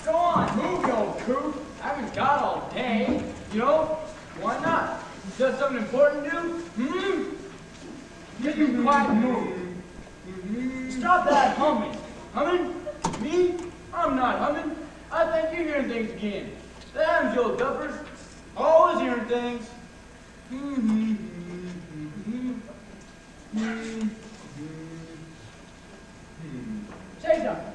Go on, move, you old coot. I haven't got all day. You know, why not? You got something important to do? Get you quiet and move. Stop that humming. Humming? Me? I'm not humming. I think you're hearing things again. Them's you old duffers. Always hearing things. Say something.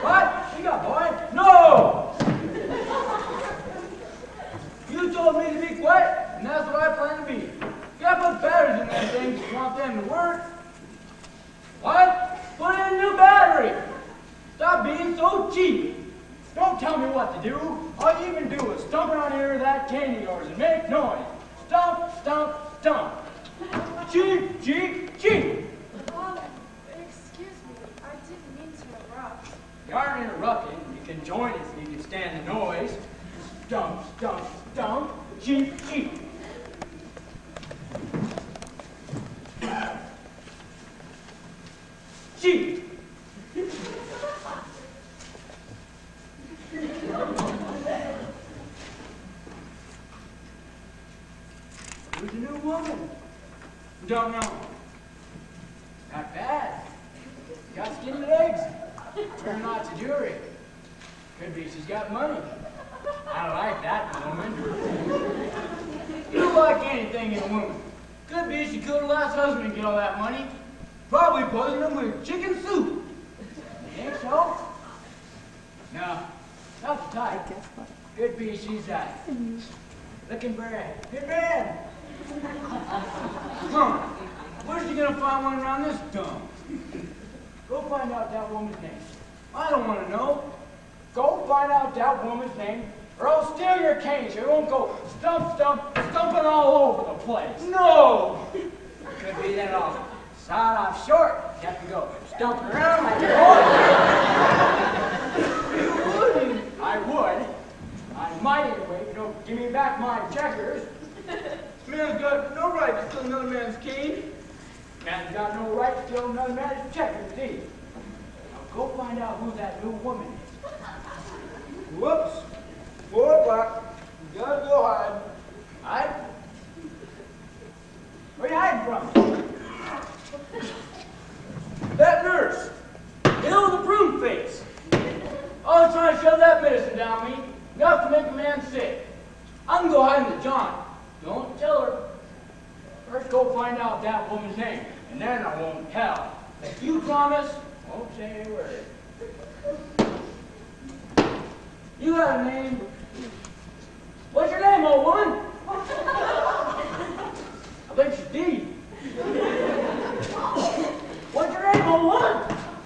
What? You got boy? No! You told me to be quiet, and that's what I plan to be. You gotta put batteries in them things if you want them to work. What? Put in a new battery. Stop being so cheap. Don't tell me what to do. All you can do is stomp around here with that cane of yours and make noise. Stomp, stomp, stomp. Cheep, cheep, cheep. Excuse me, I didn't mean to interrupt. You aren't interrupting. You can join us if you can stand the noise. Stomp, stomp, stomp. Cheep, cheep. Cheep. Who's the new woman? Don't know. Not bad. Got skinny legs. Wearing lots of jewelry. Could be she's got money. I like that woman. You don't like anything in a woman. Could be she killed her last husband and get all that money. Probably poisoned him with chicken soup. You think so? No. Not the type. Could be she's looking for a good man. Where's she gonna find one around this dump? Go find out that woman's name. I don't want to know. Go find out that woman's name, or I'll steal your cane so you won't go stumping all over the place. No! Could be that I'll side off short. You have to go stumping around like a horse. You wouldn't. I would. I might anyway if you don't give me back my checkers. Man's got no right to steal another man's cane. Man's got no right to steal another man's checkers, either. Now go find out who that new woman is. Whoops. 4 o'clock. You gotta go hide. Hide? Where you hiding from? That nurse. Ill with a broom face. Always trying to shove that medicine down me. Enough to make a man sick. I can go hide in the John. Don't tell her. First go find out that woman's name, and then I won't tell. If you promise, I won't say a word. You got a name? What's your name, old woman? I think she's Dee. What's your name, old woman?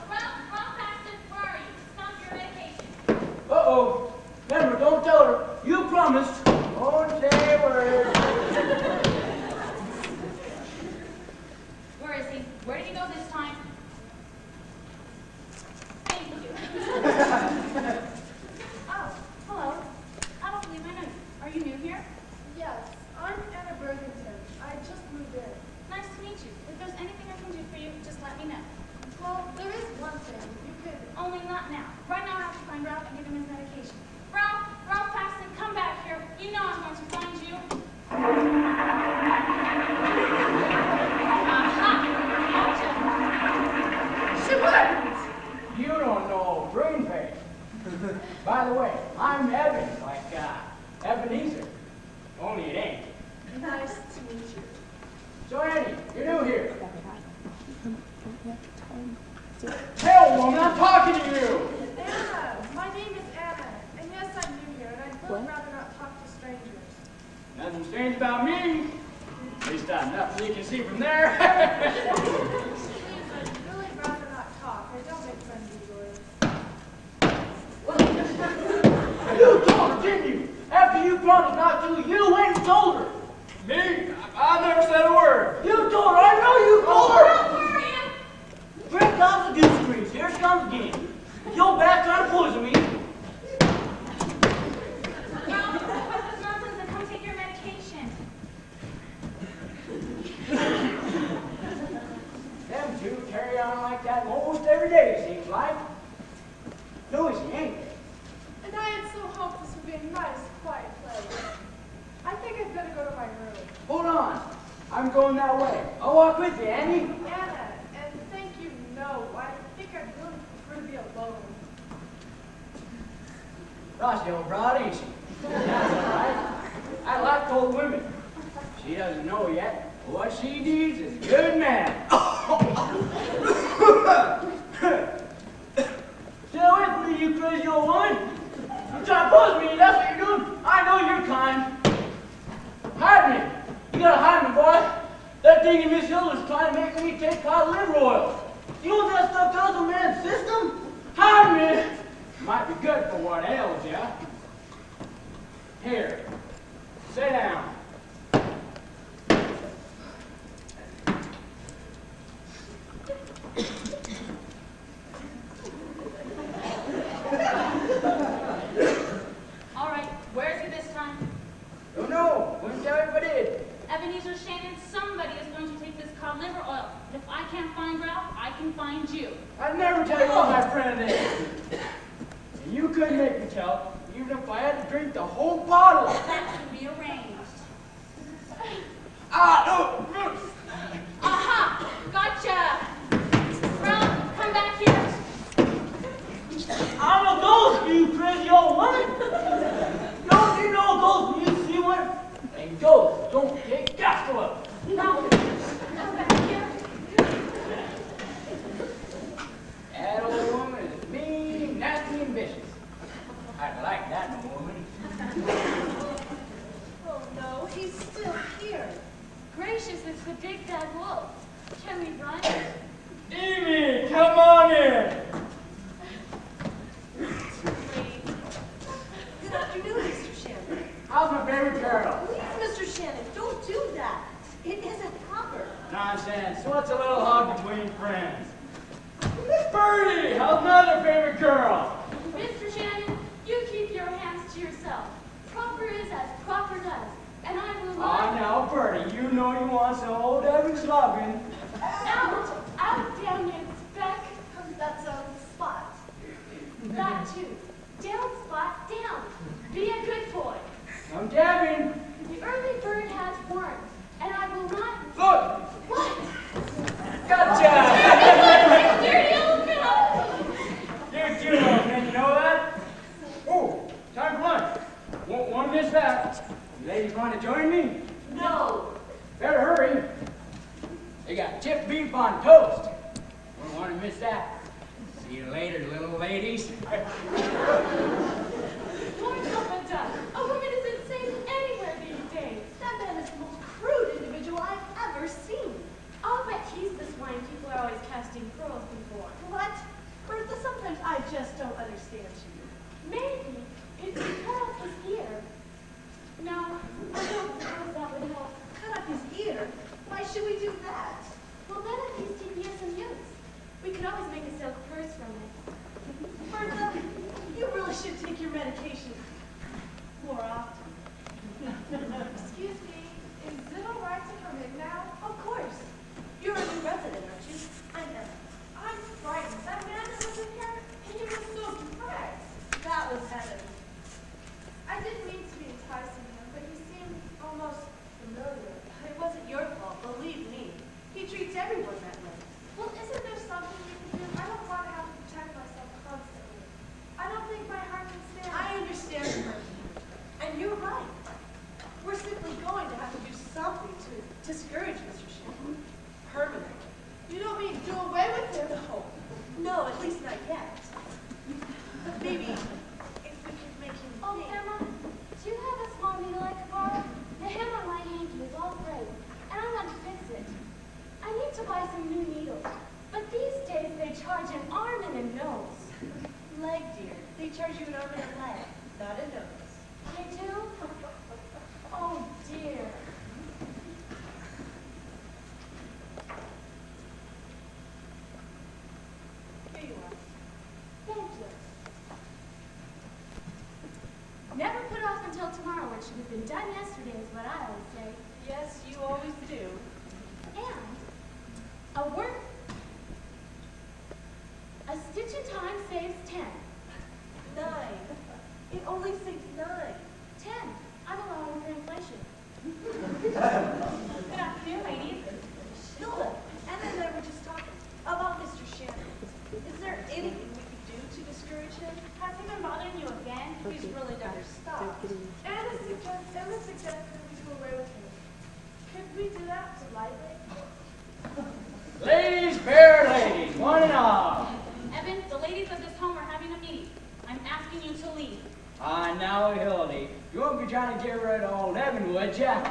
Ralph Paxton, where are you? Stop your medication. Uh-oh. Remember, don't tell her. You promised. Won't say a word. Where is he? Where did he go this time? Thank you. Oh, hello. I don't believe I know you. Are you new here? Yes, I'm Anna Burlington. I just moved in. Nice to meet you. If there's anything I can do for you, just let me know. Well, there is one thing. You could... Only not now. Right now I have to find Ralph and give him his medication. Ralph Paxton, come back here. You know I'm going to find you. You don't know broom face. By the way, I'm Evan, like Ebenezer. Only it ain't. Nice to meet you. So Annie, you're new here. Hell, woman, I'm talking to you. Anna! My name is Anna. And yes, I'm new here, and I'd really rather not talk to strangers. Nothing strange about me. At least nothing you can see from there. Please, I'd really rather not talk. I don't make friends with yours. You told her, didn't you? After you promised not to, you went and told her. Me? I never said a word. You told her. I know you told her. Here comes the goose grease. Here she comes again. You're back trying to poison me. Ralph, quit this nonsense and come take your medication. that most every day, seems like. Noisy, ain't it? And I had so hoped this would be a nice, quiet place. I think I'd better go to my room. Hold on. I'm going that way. I'll walk with you, Annie. Anna, and thank you, no. I think I'd really prefer to be alone. Frosty old broad, ain't she? That's all right. I like cold women. She doesn't know yet, but what she needs is a good man. Still with me, you crazy old woman? You try to pose me, that's what you're doing. I know your kind. Hide me. You gotta hide me, boy. That thing in Miss Hilda's trying to make me take cod liver oil. You know what that stuff does to a man's system? Hide me. Might be good for what ails ya. Here, sit down. All right, where is he this time? Don't know. Wouldn't tell you if I did. Ebenezer Shannon, somebody is going to take this cod liver oil. And if I can't find Ralph, I can find you. I'd never tell you what my friend is. And you couldn't make me tell, even if I had to drink the whole bottle. That can be arranged. Ah, no. Aha! Gotcha! Ralph, come back here. I'm a ghost, you crazy old woman. Don't you know ghosts when you see one? And ghosts don't take gas to them. Ralph, come back here. That old woman is mean, nasty, and vicious. I'd like that old woman. Oh no, he's still here. Gracious, it's the big bad wolf. Can we run? Evie, come on in. Good afternoon, Mr. Shannon. How's my favorite girl? Please, Mr. Shannon, don't do that. It isn't proper. Nonsense. What's a little hug between friends? Birdie, how's my other favorite girl? Mr. Shannon, you keep your hands to yourself. Proper is as proper does. And I will Ah, not. now, Birdie, you know you want some old Evans loving. Out, down you speck. That's a spot. That too. Down, Spot, down. Be a good boy. I'm jabbing. The early bird has worms, and I will not. Look, What? gotcha. Dirty old girl. You're cute, old man, you know that? Oh, time for lunch. Won't miss that. You ladies want to join me? No. Better hurry. They got chipped beef on toast. Won't want to miss that. See you later, little ladies. Lord help a duck. A woman isn't safe anywhere these days. That man is the most crude individual I've ever seen. I'll bet he's the swine people are always casting pearls before. What? Bertha, sometimes I just don't understand you. Maybe it's because his ear. No, I don't suppose that would help. Cut off his ear? Why should we do that? Well, then at least he'd be of some use. We could always make a silk purse from it. Bertha, you really should take your medication more often. Excuse me, is it all right to come in now? Of course. You're a new resident, aren't you? I know. I'm frightened. That man that was in here, he was so depressed. That was heaven. I didn't mean to be enticing him, but he seemed almost familiar. It wasn't your fault, believe me. He treats everyone that way. Well, isn't there something we can do? I don't want to have to protect myself constantly. I don't think my heart can stand it. I understand, Bertha. And you're right. We're simply going to have to do something to discourage Mr. Shannon. Permanently. You don't mean do away with him? No, at least not yet. But maybe if we could make him Oh, think. Emma, do you have a small needle I could borrow? The hem on my hanky is all frayed, and I want to fix it. I need to buy some new needles, but these days they charge an arm and a nose. Leg, dear. They charge you an arm and a leg, not a nose. They do? Oh, dear. Here you are. Thank you. Never put off until tomorrow what should have been done yesterday is what I always say. Yes, you always do. And a work Morning all. Evan, the ladies of this home are having a meeting. I'm asking you to leave. Now, Hildy, you won't be trying to get rid of old Evan, would ya?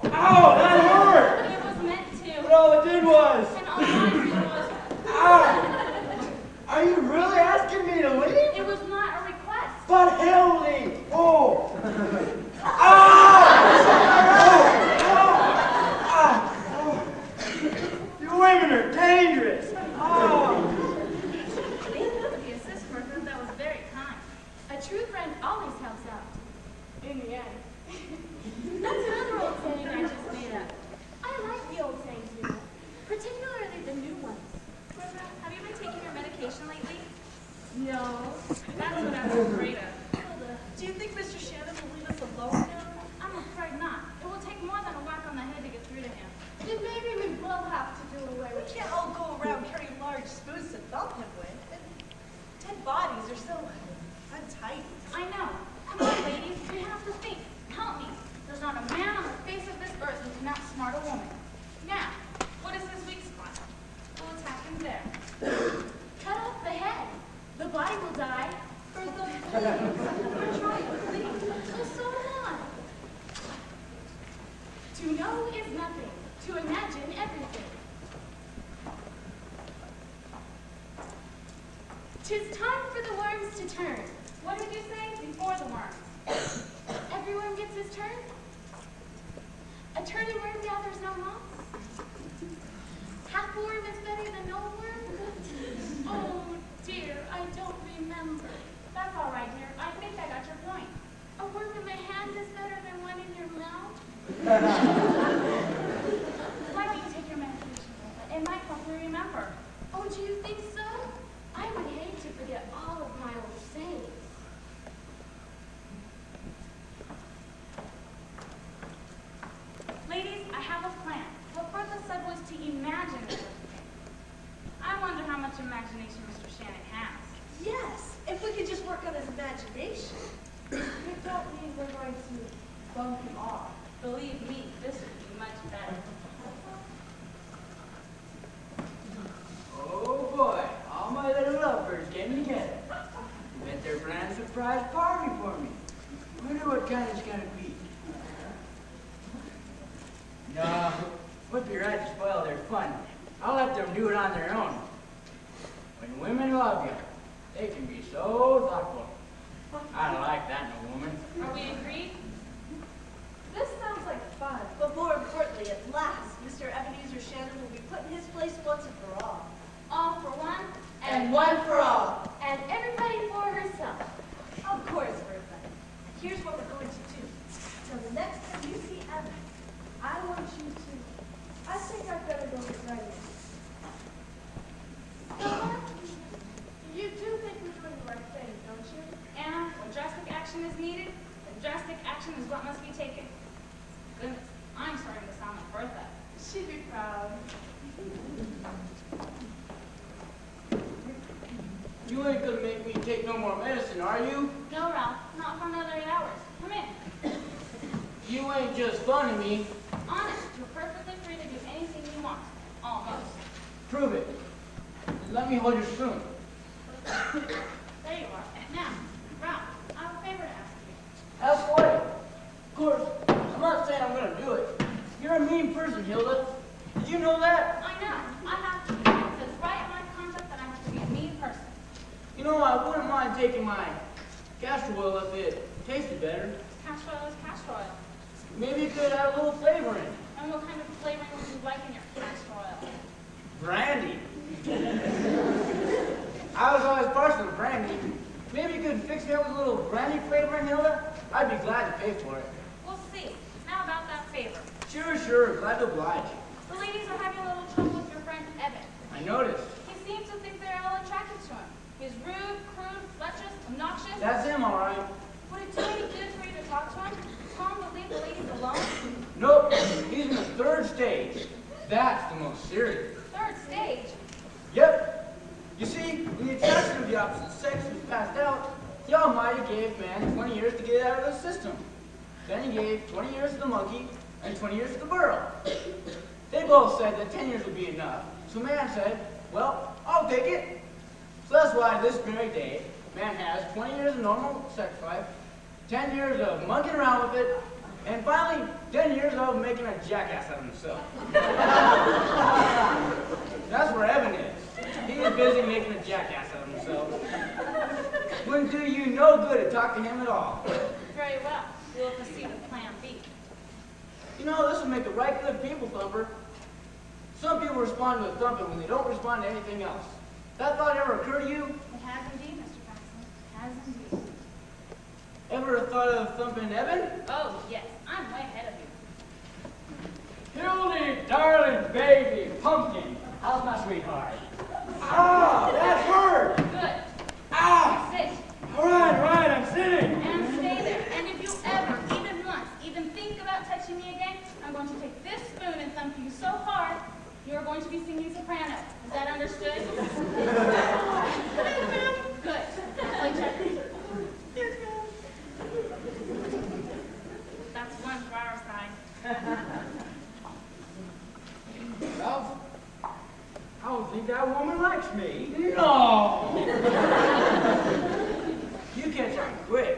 Ow, that hurt! It was meant to. But all it did was... And all I did was... Ow! Are you really asking me to leave? It was not a request. But Hildy! Oh! You women are dangerous! Thank you for the assist, Bertha. That was very kind. A true friend always helps out. In the end. That's another old saying I just made up. I like the old sayings, you know, particularly the new ones. Bertha, have you been taking your medication lately? No. That's what I was afraid of. Hilda, do you think Mr. Shannon will leave us alone now? I'm afraid not. It will take more than a whack on the head to get through to him. Then maybe we will have to do away We with can't all go around carrying large spoons to thump him with. And dead bodies are so untidy. I know. Come on, ladies. We have to think. Help me. There's not a man on the face of this earth who can outsmart a woman. Now, what is his weak spot? We'll attack him there. Cut off the head. The body will die. Bertha, please. We're trying, please. Well, so on. To know is nothing. To imagine everything. 'Tis time for the worms to turn. What did you say? Before the worms. Every worm gets his turn. A turning worm gathers no moss. Half worm is better than no worm. Oh dear, I don't remember. That's all right, dear. I think I got your point. A worm in the hand is better than one in your mouth. Why don't you take your medication, Bertha? It might help you remember. Oh, do you think so? I would hate to forget all of my old sayings. Ladies, I have a plan. What Bertha said was to imagine everything. I wonder how much imagination Mr. Shannon has. Yes, if we could just work on his imagination. You don't mean we're going to bump him off. Believe me, this would be much better. Oh boy, all my little lovebirds came together. Bet they're planning a surprise party for me. Wonder what kind it's gonna be. No, would be right to spoil their fun. I'll let them do it on their own. When women love you, they can be so thoughtful. I don't like that in a woman. Are we agreed? This sounds like fun. But more importantly, at last, Mr. Ebenezer Shannon will be put in his place once and for all. All for one? And one for all. And everybody for herself. Of course, Bertha. Here's what we're going to do. Till the next time you see Evan, I want you to. I think I'd better go get ready. Stella, you do think we're doing the right thing, don't you? And when drastic action is needed, then drastic action is what must be taken. Goodness, I'm starting to sound like Bertha. She'd be proud. You ain't gonna make me take no more medicine, are you? No, Ralph, not for another 8 hours. Come in. You ain't just funning me. Honest, you're perfectly free to do anything you want. Almost. Prove it. Let me hold your spoon. There you are. Now, Ralph, I have a favor to ask you. Ask away. Of course, I'm not saying I'm gonna do it. You're a mean person, Hilda. Did you know that? I know. I have to. It says right in my contract that I have to be a mean person. You know, I wouldn't mind taking my castor oil if it tasted better. Castor oil is castor oil. Maybe it could have a little flavor in it. And what kind of flavoring would you like in your castor oil? Brandy. I was always partial to brandy. Maybe you could fix me up with a little brandy flavoring, Hilda? I'd be glad to pay for it. We'll see. Now about that favor. Sure. Glad to oblige. The ladies are having a little trouble with your friend Evan. I noticed. He seems to think they're all attracted to him. He's rude, crude, lecherous, obnoxious. That's him, all right. Would it do any good for you to talk to him? Tell him to leave the ladies alone? Nope. He's in the third stage. That's the most serious. Third stage? Yep. You see, when the attraction of the opposite sex was passed out, the Almighty gave man 20 years to get it out of the system. Then he gave 20 years to the monkey and 20 years to the burro. They both said that 10 years would be enough, So man said, well, I'll take it. So that's why this very day, man has 20 years of normal sex life, 10 years of monkeying around with it, and finally 10 years of making a jackass out of himself. That's where Evan is. He is busy making a jackass out of himself. Wouldn't do you no good to talk to him at all. Very well. We'll proceed with Plan B. You know, this will make a right good people thumper. Some people respond to a thumping when they don't respond to anything else. That thought ever occur to you? It has indeed, Mr. Payson. It has indeed. Ever thought of thumping Evan? Oh, yes. I'm way ahead of you. Hildy, darling baby, pumpkin. How's my sweetheart? Ah, that hurt. Good. Ah, Sit. all right, I'm sitting. And stay there. And if you ever, even once, even think about touching me again, I'm going to take this spoon and thump you so hard, you're going to be singing soprano. Is that understood? Good. Play checkers. That's one for our side. Ralph, I don't think that woman likes me. No! You catch on quick.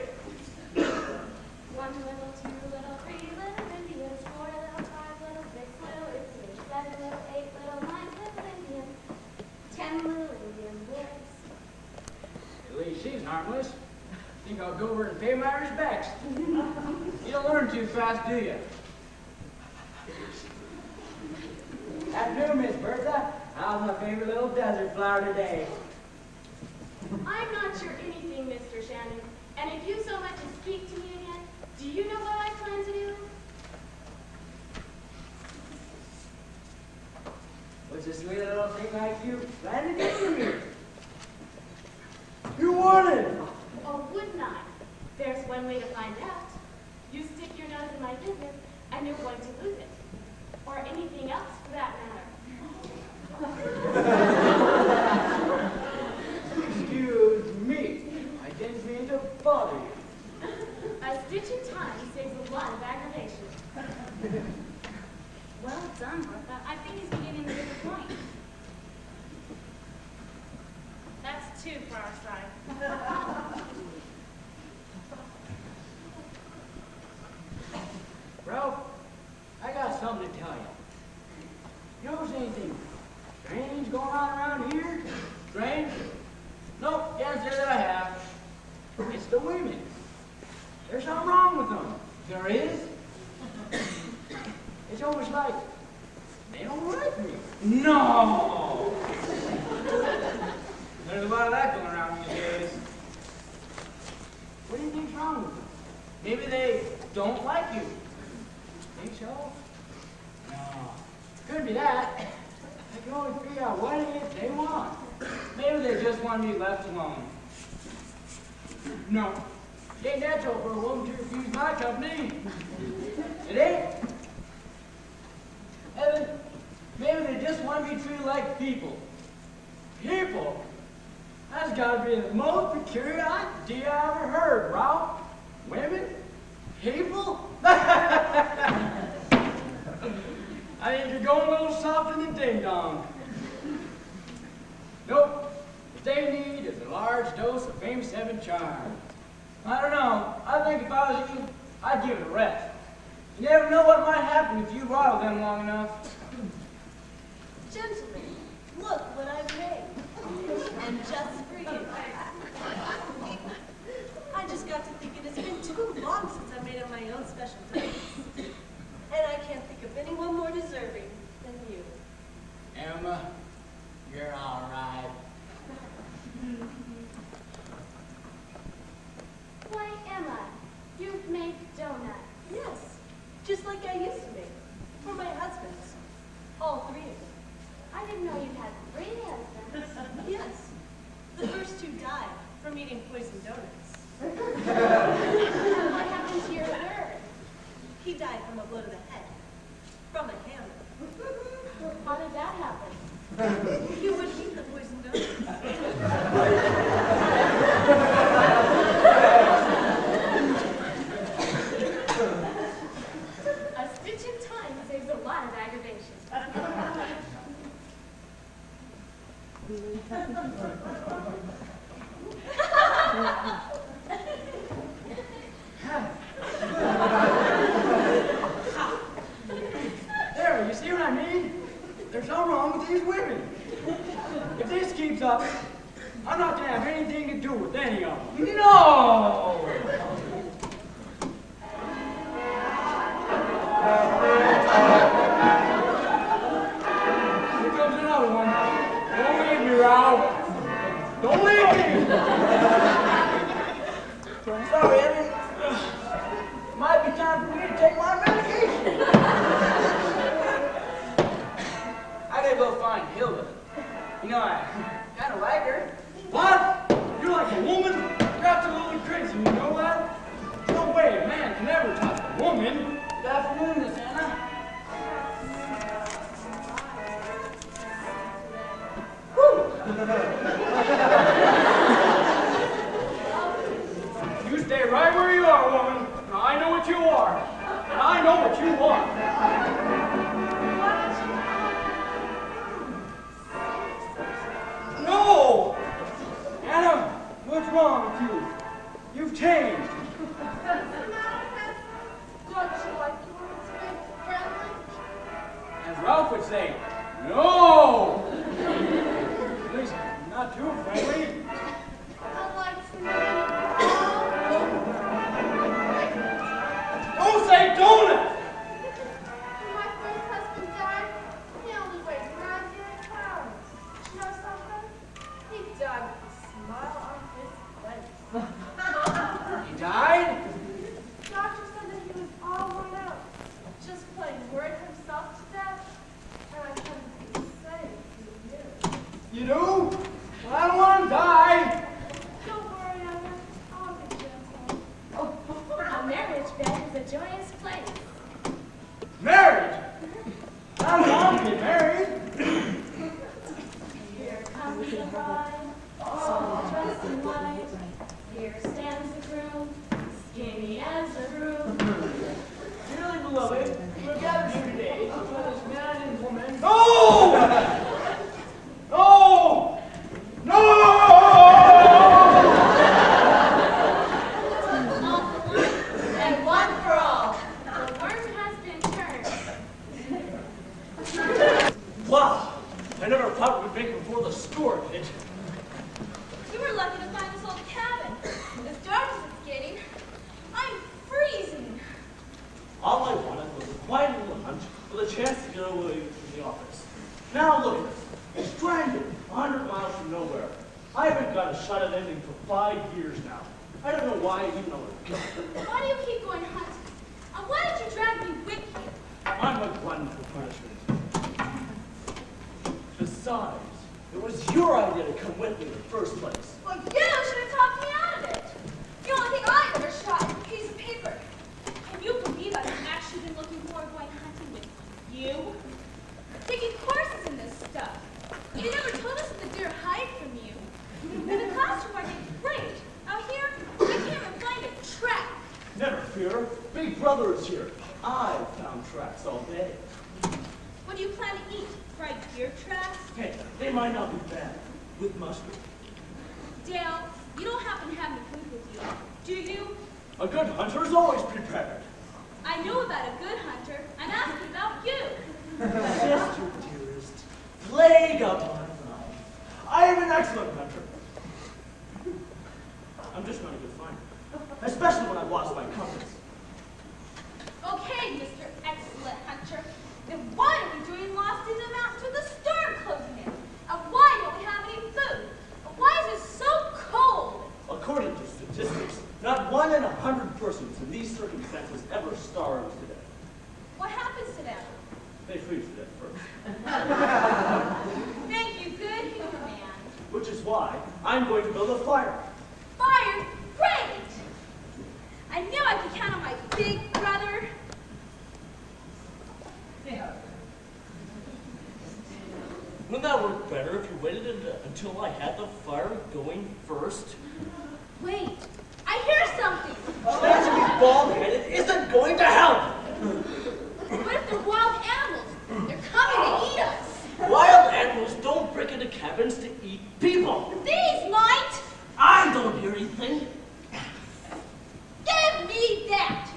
1 little, 2 little, 3 little Indians, 4 little, 5 little, 6 little Indians, 7 little, 8 little, 9 little Indians, 10 little Indian boys. At least she's harmless. Think I'll go over and pay my respects. You don't learn too fast, do you? Afternoon, Miss Bertha. How's my favorite little desert flower today? I'm not sure anything, Mr. Shannon, and if you so much as speak to me again, do you know what I plan to do? What's a sweet little thing like you planning to do to me? You want it? Oh, wouldn't I? There's one way to find out. You stick your nose in my business, and you're going to lose it. Or anything else, for that matter. Excuse me. I didn't mean to bother you. A stitch in time saves a lot of aggravation. Well done, Martha. I think he's beginning to get the point. That's 2 for our side. Ralph, I got something to tell you. You notice anything strange going on around here? Strange? Nope, can't say that I have. It's the women. There's something wrong with them. There is? It's almost like they don't like me. No! There's a lot of that going around these days. What do you think's wrong with them? Maybe they don't like you. Think so? No. Could be that. I can only figure out what it is they want. Maybe they just want to be left alone. No. It ain't natural for a woman to refuse my company. It ain't. Evan, maybe they just want to be treated like people. People? That's got to be the most peculiar idea I ever heard, Ralph. Women? People? I think you're going a little soft in the ding-dong. Nope. What they need is a large dose of famous Evan charm. I don't know. I think if I was you, I'd give it a rest. You never know what might happen if you rattle them long enough. Gentlemen, look what I've made. And just for you. I just got to thinking it's been too long since I made up my own special dice. And I can't think of anyone more deserving than you. Emma, you're all right. Why, Emma, you've made donuts. Yes, just like I used to make. For my husbands. All 3 of them. I didn't know you had 3 husbands. Yes. The first 2 died from eating poisoned donuts. What happened to your third? He died from a blow to the head. From a hammer. How did that happen? He would eat the poisoned donuts. A stitch in time saves a lot of aggravation. There, you see what I mean? There's something wrong with these women. If this keeps up, I'm not going to have anything to do with any of them. No! Here comes another one. Don't leave me, Ralph. Don't leave me! Sorry, Evan. Might be time for me to take my medication. I gotta go find Hilda. You know, I kind of like her. What? You're like a woman? You're absolutely crazy, you know that? No way a man can ever touch a woman. Good afternoon, Miss Anna. You stay right where you are, woman. I know what you are. And I know what you want. No! Anna, what's wrong with you? You've changed. Don't you like the woman's big friendly? As Ralph would say, no! At least not too friendly. I'd like to know. Don't say donut! When my first husband died, he only weighed 98 pounds. You know something? He died with a smile on his face. He died? Doctor said that he was all worn out, just plain worried himself to death. And I couldn't be saved for you. You do? Well, I don't want to die. Don't worry, Anna. I'll be gentle. A marriage bed is a joyous place. Marriage? I don't want to get married. Here comes the bride, all dressed in white. Here stands the groom, skinny as a broom. Dearly beloved, we're gathered here today for this man and woman. No! No! No! All for one, and one for all. The worm has been turned. Wow! I never thought we'd make it before the storm hit. We were lucky to find this old cabin. As dark as it's getting, I'm freezing. All I wanted was a quiet little lunch with a chance to get away from the office. Now look at us, stranded 100 miles from nowhere. I haven't got a shot at anything for 5 years now. I don't know why I even know it. Why do you keep going hunting? And why did you drag me with you? I'm a glutton for punishment. Besides, it was your idea to come with me in the first place. Well, you should have talked me out of it. The only thing I ever shot was a piece of paper. Can you believe I've actually been looking forward to going hunting with you? Taking courses in this stuff. You never told us that the deer hide from you. In the classroom I did great. Out here, I can't even find a track. Never fear, Big Brother is here. I've found tracks all day. What do you plan to eat? Fried deer tracks? Hey, they might not be bad. With mustard. Dale, you don't happen to have any food with you, do you? A good hunter is always prepared. I know about a good hunter. I'm asking about you. Sister dearest, plague of my life. I am an excellent hunter. I'm just not a good finder. Especially when I've lost my compass. Okay, Mr. Excellent Hunter. Then why are we doing lost in the mountains with the storm closing in? And why don't we have any food? And why is it so cold? According to statistics, not 1 in 100 persons in these circumstances ever starves to death. What happens to them? They freeze to death first. Thank you, good human man. Which is why I'm going to build a fire. Fire? Great! I knew I could count on my big brother. Yeah. Wouldn't that work better if you waited until I had the fire going first? Wait, I hear something. That to be bald-headed isn't going to help! What if they're wild animals? They're coming to eat us. Wild animals don't break into cabins to eat people. These might. I don't hear anything. Give me that.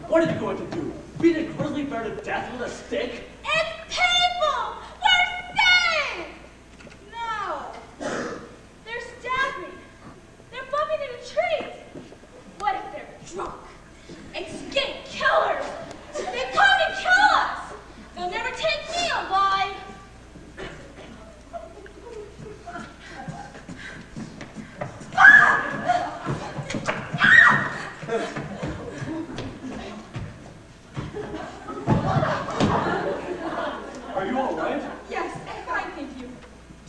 What are you going to do? Beat a grizzly bear to death with a stick? It's people. We're safe. No. They're stabbing. They're bumping into trees. What if they're drunk? Escape killers. They've come to kill us. They'll never take me alive. Are you all right? Yes, and fine, thank you.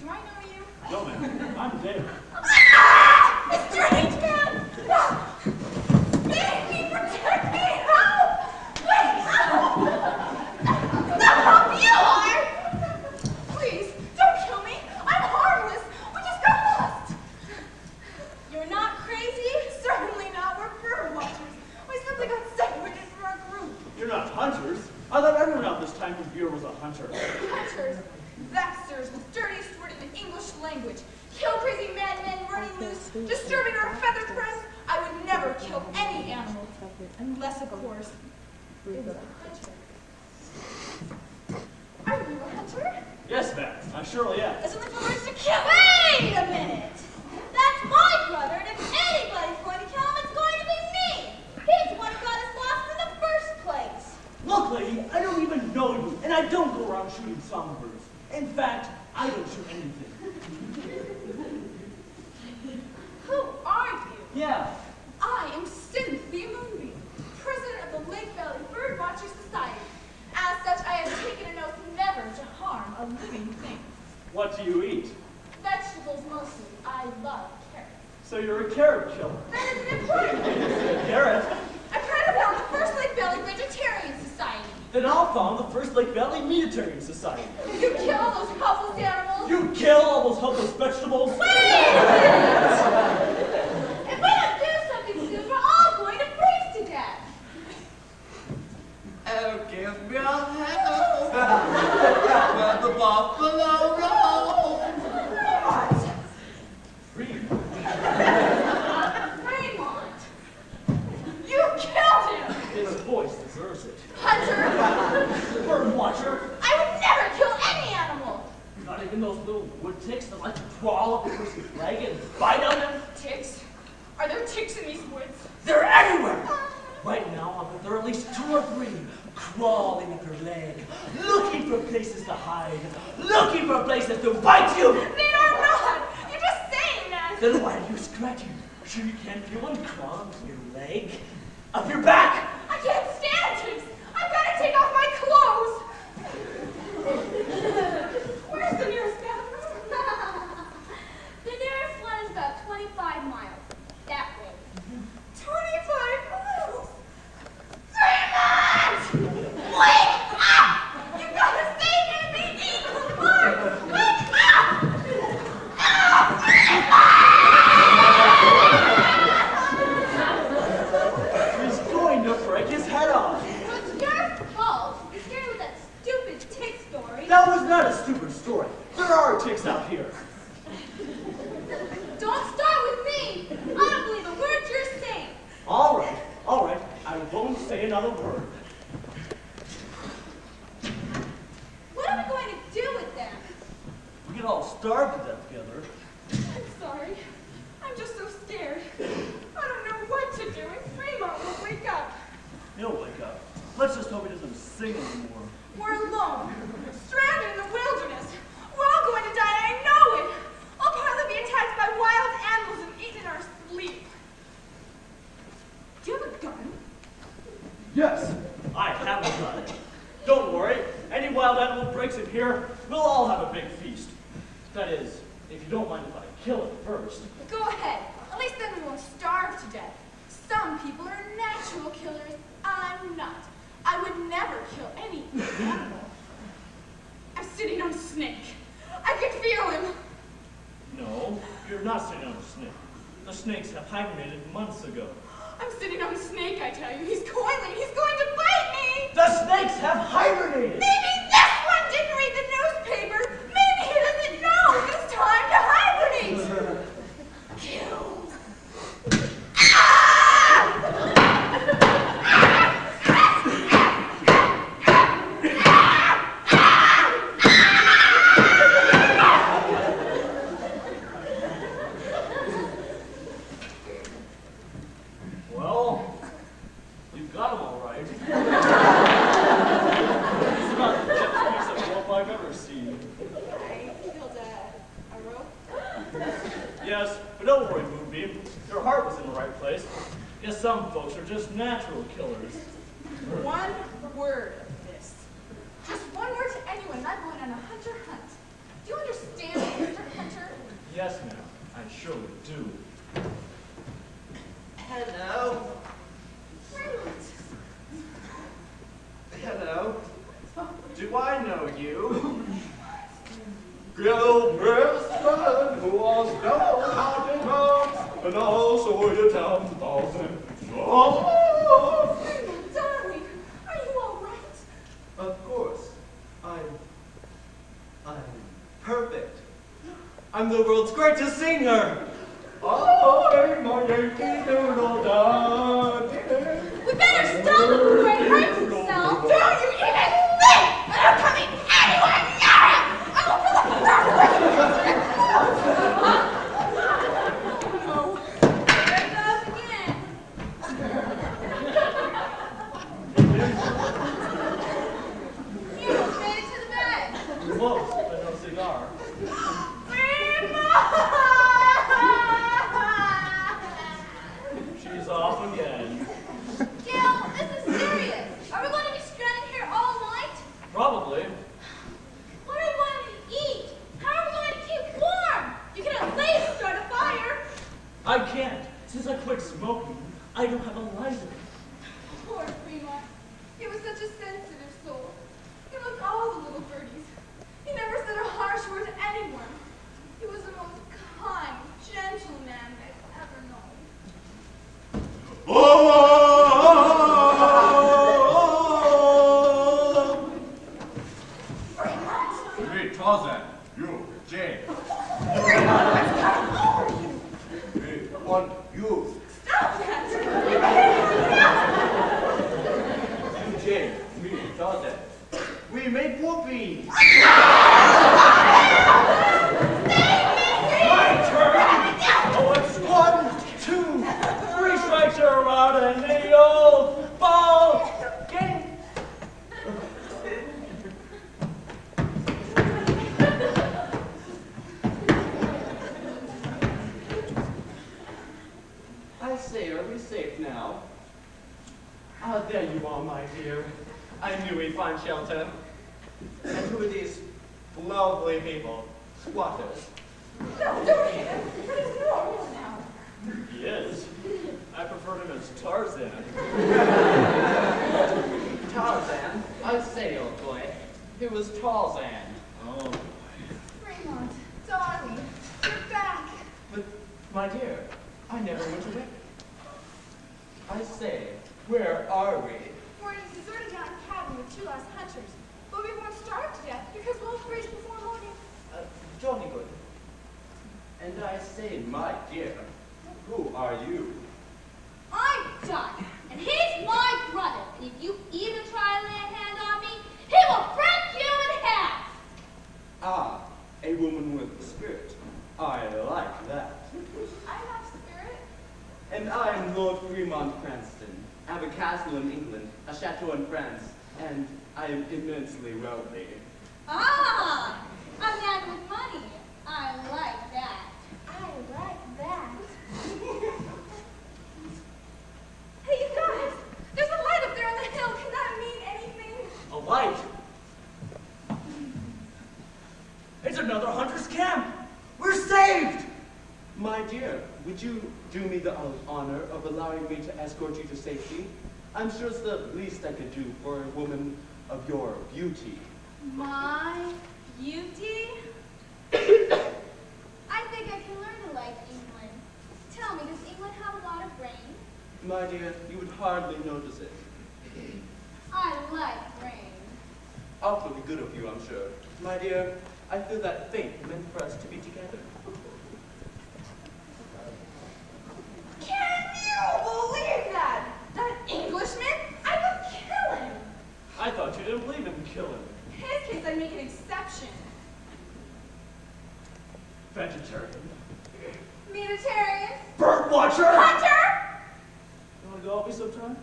Do I know you? No, ma'am. I'm Dave. A strange man! Save me! Protect me! Help! Wait! Stop! You are! Please, don't kill me. I'm harmless. We just got lost. You're not crazy? Certainly not. We're bird watchers. We simply got separated from our group. You're not hunters. I thought everyone out this time of year was a hunter. Hunters. That, sirs, the dirtiest word in the English language. Kill crazy madmen running loose, disturbing our feathered friends. I would never kill any animal, unless, of course, it was a hunter. Are you a hunter? Yes, ma'am. I surely am. That's only for words to kill. Wait a minute! That's my brother, and if anybody's going to kill him, it's going to be me! He's the one who got us lost in the first place! Look, lady, I don't even know you, and I don't go around shooting songbirds. In fact, I don't shoot anything. Who are you? Yeah. I am Cynthia Moonbeam, president of the Lake Valley Bird Watcher Society. As such, I have taken an oath never to harm a living thing. What do you eat? Vegetables mostly. I love carrots. So you're a carrot killer. That is an important thing. Carrot? I'm trying to form the first Lake Valley Vegetarian Society. Then I'll found the first Lake Valley Meatitarian Society. You kill all those helpless animals. You kill all those helpless vegetables? If we don't do something soon, we're all going to freeze to death! Oh, give me a hand where the buffalo roll. Raymond! You killed him! His voice deserves it. Hunter! Bird watcher, I would never kill any animal! not even those little wood ticks that like to crawl up a person's leg and bite on them. Ticks? Are there ticks in these woods? They're everywhere! Right now, I bet there are at least 2 or 3 crawling up your leg, looking for places to hide, looking for places to bite you! They are not! You're just saying that! Then why are you scratching? Sure you can't feel one crawling up your leg? Up your back? I can't stand ticks! I've got to take off my clothes! Where's the nearest bathroom? The nearest one is about 25 miles. That way. 25 miles! Raymond! Wake up! You've got to save me and be eaten alive! Wake up! He's going to break his head off. It's your fault. You're scared with that stupid tick story. That was not a stupid story. There are ticks out here. Don't start with me. I don't believe a word you're saying. All right. I won't say another word. What are we going to do with them? We can all starve to death together. I'm sorry. I'm just so scared. I don't know what to do if Fremont won't wake up. He'll wake up. Let's just hope he doesn't sing anymore. We're alone, stranded in the wilderness. We're all going to die, I know it. I'll probably be attacked by wild animals and eaten in our sleep. Do you have a gun? Yes, I have a gun. Don't worry. Any wild animal breaks in here, we'll all have a big feast. That is, if you don't mind if I kill it first. Go ahead. At least then we won't starve to death. Some people are natural killers. I'm not. I would never kill any animal. I'm sitting on a snake. I can feel him. No, you're not sitting on a snake. The snakes have hibernated months ago. I'm sitting on a snake, I tell you. He's coiling. He's going to bite me. The snakes have hibernated! Maybe this one didn't read the newspaper. Maybe he doesn't know I killed a rope. Yes, but don't worry, Moonbeam. Your heart was in the right place. Guess some folks are just natural killers. One word of this. Just one word to anyone, and I'm going on a hunter hunt. Do you understand, Mr. Hunter? Yes, ma'am. I surely do. Hello. Hello. Do I know you? Gilbert's son, who was known out in mountains, and also your town thousand. Oh! Darling, are you all right? Of course. I'm perfect. I'm the world's greatest singer. I'm a Yankee Doodle Dandy. We better stop him before he hurts himself. Don't you even think that I'm coming anywhere near him! I will pull the No. There he goes again. You almost made it to the bed. Close, but no cigar. She's off again. Gil, this is serious. Are we going to be stranded here all night? Probably. What are we going to eat? How are we going to keep warm? You can at least start a fire. I can't. Since I quit smoking, I don't have a lighter. Poor Fremont. He was such a sensitive soul. He loved all the little birdies. He never said a harsh word to anyone. He was the most kind, gentle man I've ever known. Me, Tarzan. You, Jane. Me, one, you. Stop that! You, Jane. Me, Tarzan. We make whoopee. My turn. Oh, it's 1, 2, 3 strikes you're out in the old ball game. I say, are we safe now? Ah, there you are, my dear. I knew we'd find shelter. And who are these lovely people? Squatters. No, don't hit him. He's normal now. He is. I preferred him as Tarzan. Tarzan? I say, old boy. It was Tarzan. Oh. Fremont, darling, you're back. But, my dear, I never went away. I say, where are we? We're in a deserted mountain cabin with 2 lost hunters, but we won't starve to death because we'll freeze before morning. Jolly good. And I say, my dear, who are you? I'm Doc, and he's my brother. And if you even try to lay a hand on me, he will break you in half. Ah, a woman with spirit. I like that. I have spirit. And I'm Lord Fremont Cranston. I have a castle in England, a chateau in France, and I am immensely wealthy. Ah, a man with money. I like that. I like that. Hey, you guys, there's a light up there on the hill. Can that mean anything? A light. It's another hunter's camp. We're saved. My dear, would you do me the honor of allowing me to escort you to safety? I'm sure it's the least I could do for a woman of your beauty. My beauty? I think I can learn to like England. Tell me, does England have a lot of rain? My dear, you would hardly notice it. I like rain. Awfully good of you, I'm sure. My dear, I feel that fate meant for us to be together. Can you believe that? That Englishman? I would kill him. I thought you didn't believe in killing. In his case, I'd make an exception. Vegetarian. Mediterranean. Bird watcher! Hunter! You want to go out with me sometime?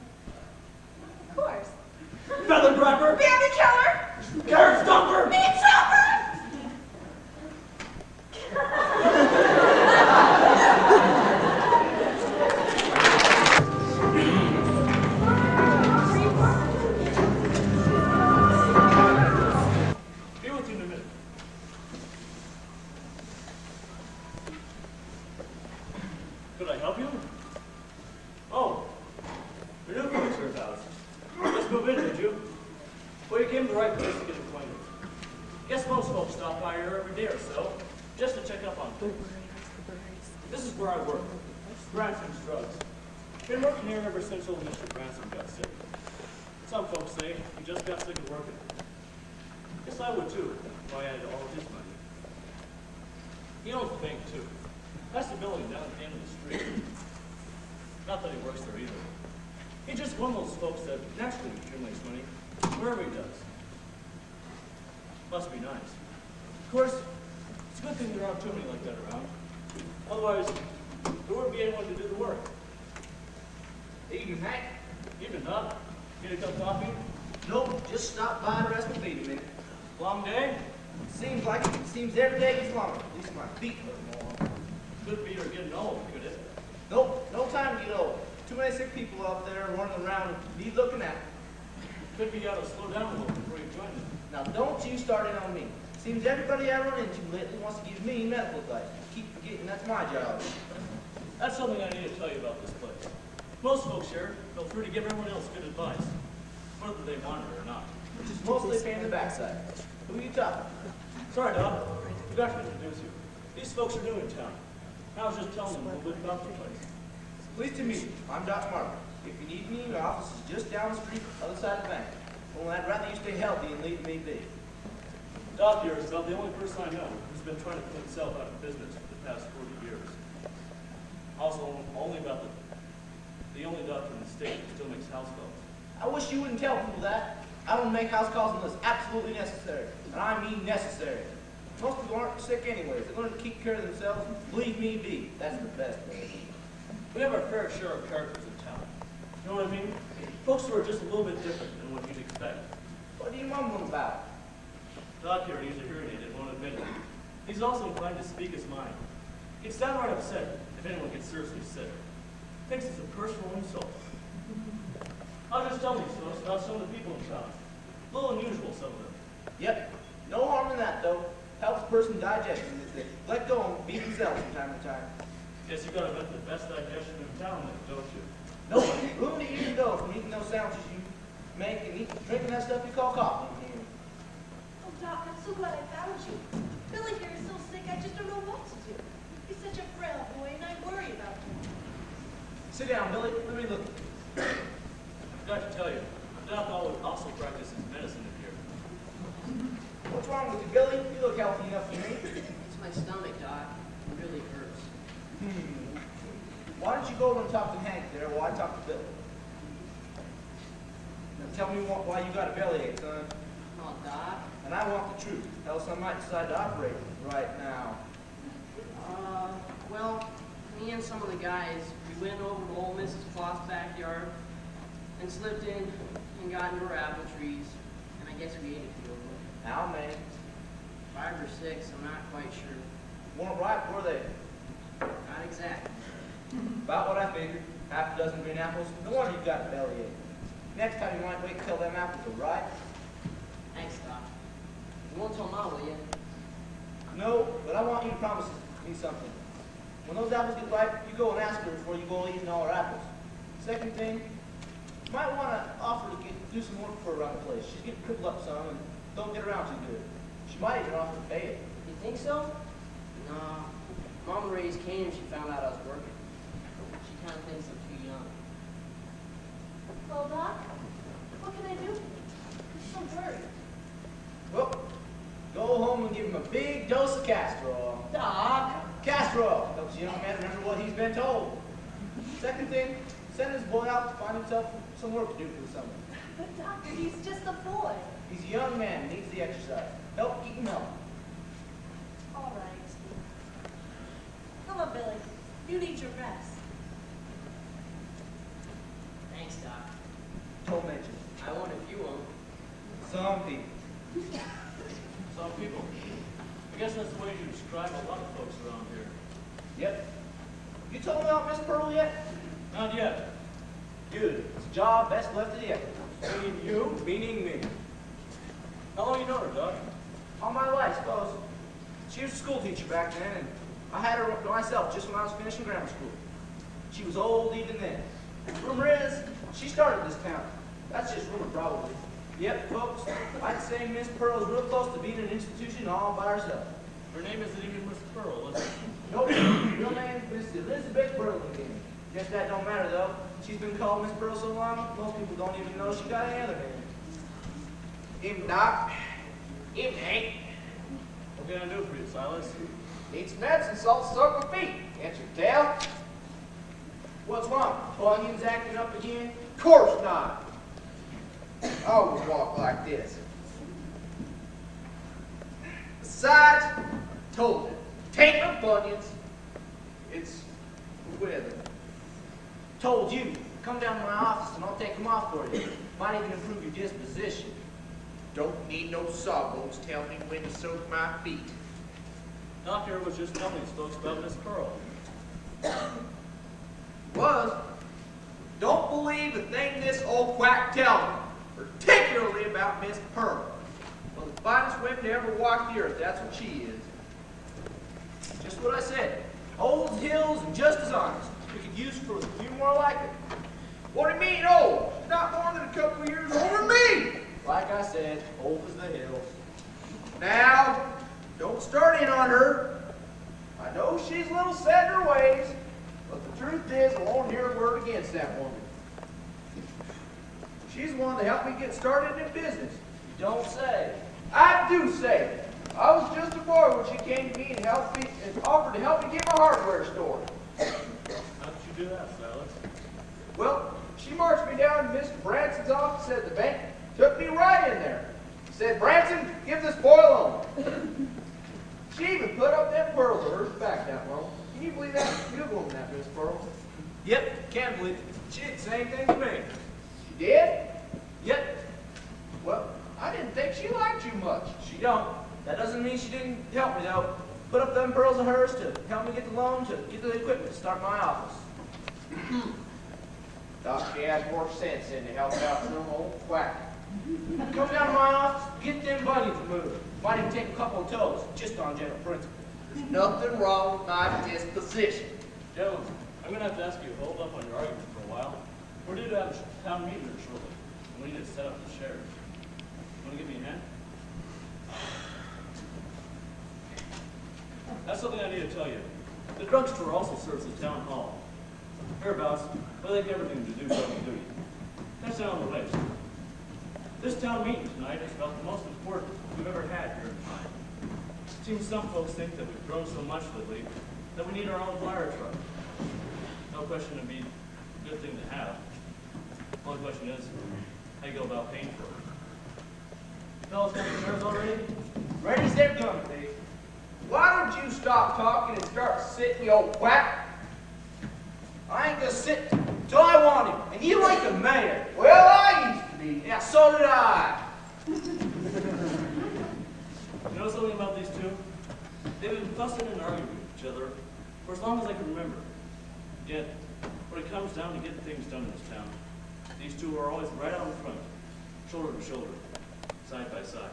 Of course. Feather grabber! Baby killer. Carrot stomper! Meat chopper. folks stop by here every day or so, just to check up on things. This is where I work, Branson's Drugs. Been working here ever since old Mr. Branson got sick. Some folks say he just got sick of working. Guess I would too, if I had all his money. He owns the bank too. That's the building down at the end of the street. Not that he works there either. He's just one of those folks that naturally accumulates money wherever he does. Must be nice. Of course, it's a good thing there aren't too many like that around. Otherwise, there wouldn't be anyone to do the work. Evening, Hank. Evening, Doc. Need a cup of coffee? Nope, just stop by and rest my feet a minute. Long day? Seems like it. Seems every day gets longer. At least my feet hurt more. Could be you're getting old, could it? Nope, no time to get old. Too many sick people out there running around and need looking at. Could be you ought to slow down a little before you join them. Now don't you start in on me. Seems everybody I run into lately wants to give me medical advice. Keep forgetting that's my job. That's something I need to tell you about this place. Most folks here feel free to give everyone else good advice, whether they want it or not. Which is mostly a pain in the backside. Who are you talking? Sorry, Doc. Forgot to introduce you. These folks are new in town. I was just telling them a little bit about the place. Pleased to meet you. I'm Dr. Margaret. If you need me, my office is just down the street, other side of the bank. Only I'd rather you stay healthy and leave me be. Doc here is about the only person I know who's been trying to put himself out of business for the past 40 years. Also, only about the only doctor in the state who still makes house calls. I wish you wouldn't tell people that. I don't make house calls unless absolutely necessary. And I mean necessary. Most people aren't sick anyways. They're going to keep care of themselves and leave me be. That's the best way. We have our fair share of characters in town. You know what I mean? Folks who are just a little bit different than what you'd expect. What are you mumbling about? Doc here needs a hearing aid and won't admit it. He's also inclined to speak his mind. Gets downright upset if anyone gets seriously sick. Thinks it's a personal insult. I'll just tell these folks about some of the people in town. A little unusual, some of them. Yep. No harm in that, though. Helps a person digest and they let go and be themselves from time to time. Guess you got about the best digestion in town, then, don't you? Nope. Room to eat and go from eating those sandwiches you make and drinking that stuff you call coffee. Oh, Doc, I'm so glad I found you. Billy here is so sick, I just don't know what to do. He's such a frail boy, and I worry about him. Sit down, Billy. Let me look. I forgot to tell you, Doc also practices medicine in here. What's wrong with you, Billy? You look healthy enough for me. It's my stomach, Doc. It really hurts. Why don't you go over and talk to Hank there while I talk to Billy? Now tell me why you got a bellyache, son. Oh, Doc. And I want the truth, else I might decide to operate right now. Well, me and some of the guys, we went over to old Mrs. Floss's backyard and slipped in and got into her apple trees, and I guess we ate a few of them. How many? 5 or 6, I'm not quite sure. Weren't ripe, were they? Not exactly. About what I figured. Half a dozen green apples. No wonder you've got a bellyache. Next time you might wait till them apples are ripe. Thanks, Doc. You won't tell Mom, will you? No, but I want you to promise me something. When those apples get ripe, you go and ask her before you go eating all her apples. Second thing, you might want to offer to do some work for her around the place. She's getting crippled up some and don't get around too good. She might even offer to pay it. You think so? No. Mom raised Cain and she found out I was working. She kind of thinks I'm too young. Well, Doc, what can I do? I'm so worried. Well, go home and give him a big dose of castor oil. Doc! Castor oil helps a young man remember what he's been told. Second thing, send his boy out to find himself some work to do for the summer. But, Doctor, he's just a boy. He's a young man, needs the exercise. Help eat and help. All right. Come on, Billy. You need your rest. Thanks, Doc. Don't mention. I won't if you won't. Some people. Some people. I guess that's the way you describe a lot of folks around here. Yep. You told me about Miss Pearl yet? Not yet. Good. It's a job best left to the experts. Meaning you, meaning me. How long you know her, Doc? All my life, suppose. She was a school teacher back then, and I had her myself just when I was finishing grammar school. She was old even then. Rumor is, she started this town. That's just rumor, probably. Yep, folks, I'd say Miss Pearl's real close to being an institution all by herself. Her name isn't even Miss Pearl, is it? Nope, real name's Miss Elizabeth Burlingame. Guess that don't matter though. She's been called Miss Pearl so long, most people don't even know she got any other name. Evening, Doc. Evening, Hank. What can I do for you, Silas? Need some medicine, salt to soak my feet. Can't you tell? What's wrong? Bunyan's acting up again? Course not. I always walk like this. Besides, I told you, take my bunions. It's the weather. Told you. Come down to my office and I'll take them off for you. Might even improve your disposition. Don't need no sawbones telling me when to soak my feet. Doctor was just telling us folks about Miss Pearl. Was. Don't believe a thing this old quack tells me, particularly about Miss Pearl. Well, the finest women to ever walk the earth, that's what she is. Just what I said. Old as hills and just as honest. We could use for a few more like it. What do you mean old? She's not more than a couple of years older than me. Like I said, old as the hills. Now, don't start in on her. I know she's a little set in her ways, but the truth is I won't hear a word against that woman. She's the one to help me get started in business. You don't say. I do say. I was just a boy when she came to me and offered to help me get my hardware store. How did you do that, Silas? Well, she marched me down to Mr. Branson's office at the bank, took me right in there. Said, Branson, give this boy a loan. She even put up them pearls of hers back that loan. Can you believe that? You're going to that, Miss Pearl. Yep, can't believe it. She did the same thing to me. She did? Yep, Well, I didn't think she liked you much. she don't. That doesn't mean she didn't help me though. Put up them pearls of hers to help me get the loan to get the equipment to start my office. Thought she had more sense than to help out some old quack. Come down to my office, get them bunions removed. Might even take a couple of toes, just on general principle. There's nothing wrong with my disposition. Gentlemen, I'm going to have to ask you to hold up on your argument for a while. We're due to have a town meeting here shortly. We need to set up the shares. Want to give me a hand? That's something I need to tell you. The drugstore also serves as town hall. Hereabouts, we like everything to do public duty. That's down on the list. This town meeting tonight is about the most important we've ever had here in town. It seems some folks think that we've grown so much lately that we need our own fire truck. No question it'd be a good thing to have. The only question is, how you go about paying for it. You fellas got your shares already? Ready, set, gun, Dave. Why don't you stop talking and start sitting, you old quack? I ain't gonna sit till I want him. And you like the mayor. Well, I used to be. Yeah, so did I. You know something about these two? They've been fussing and arguing with each other for as long as I can remember. Yet, when it comes down to getting things done in this town, these two are always right out in front, shoulder to shoulder, side by side.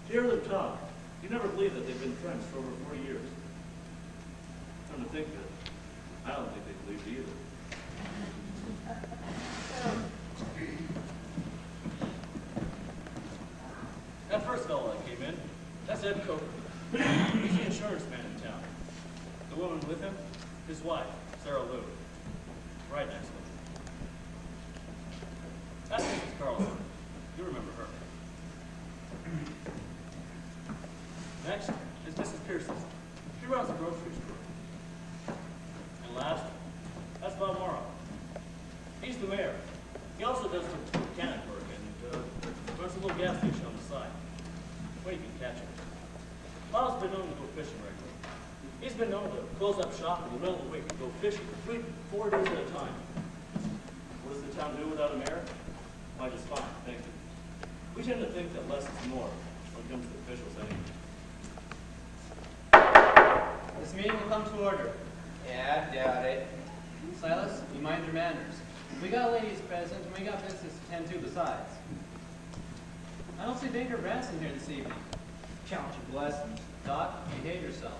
To hear them talk, you'd never believe that they've been friends for over 40 years. Come to think of it, I don't think they believed either. That first fellow that came in, that's Ed Coker. He's the insurance man in town. The woman with him, his wife, Sarah Lou. Right next to him. That's Mrs. Carlson. You remember her. Next is Mrs. Payson. She runs a grocery store. And last, that's Bob Morrow. He's the mayor. He also does some mechanic work and runs a little gas station on the side, where you can catch him. Bob's been known to go fishing regularly. He's been known to close up shop in the middle of the week and go fishing for 4 days at a time. What does the town do without a mayor? Why, just fine, thank you. We tend to think that less is more when it comes to officials anyway. This meeting will come to order. Yeah, I doubt it. Silas, you mind your manners. We got ladies present, and we got business to tend to besides. I don't see Baker Branson here this evening. Count your blessings. Doc, behave yourself.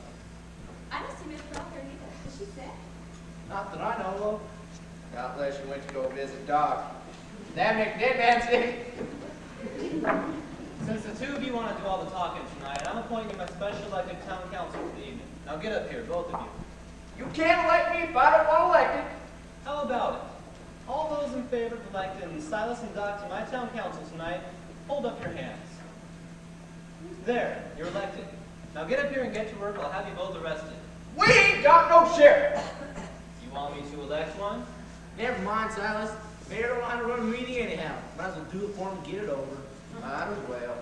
I don't see Miss Pearl here either. Is she sick? Not that I know of. Not unless you went to go visit Doc. That make dead man sick. Since the two of you want to do all the talking tonight, I'm appointing my special elected town council for the evening. Now get up here, both of you. You can't elect me if I don't want elected. How about it? All those in favor of electing Silas and Doc to my town council tonight, hold up your hands. There, you're elected. Now get up here and get to work, or I'll have you both arrested. We ain't got no sheriff. You want me to elect one? Never mind, Silas. Mayor don't want to run a meeting anyhow. Might as well do it for him and get it over. Might as well.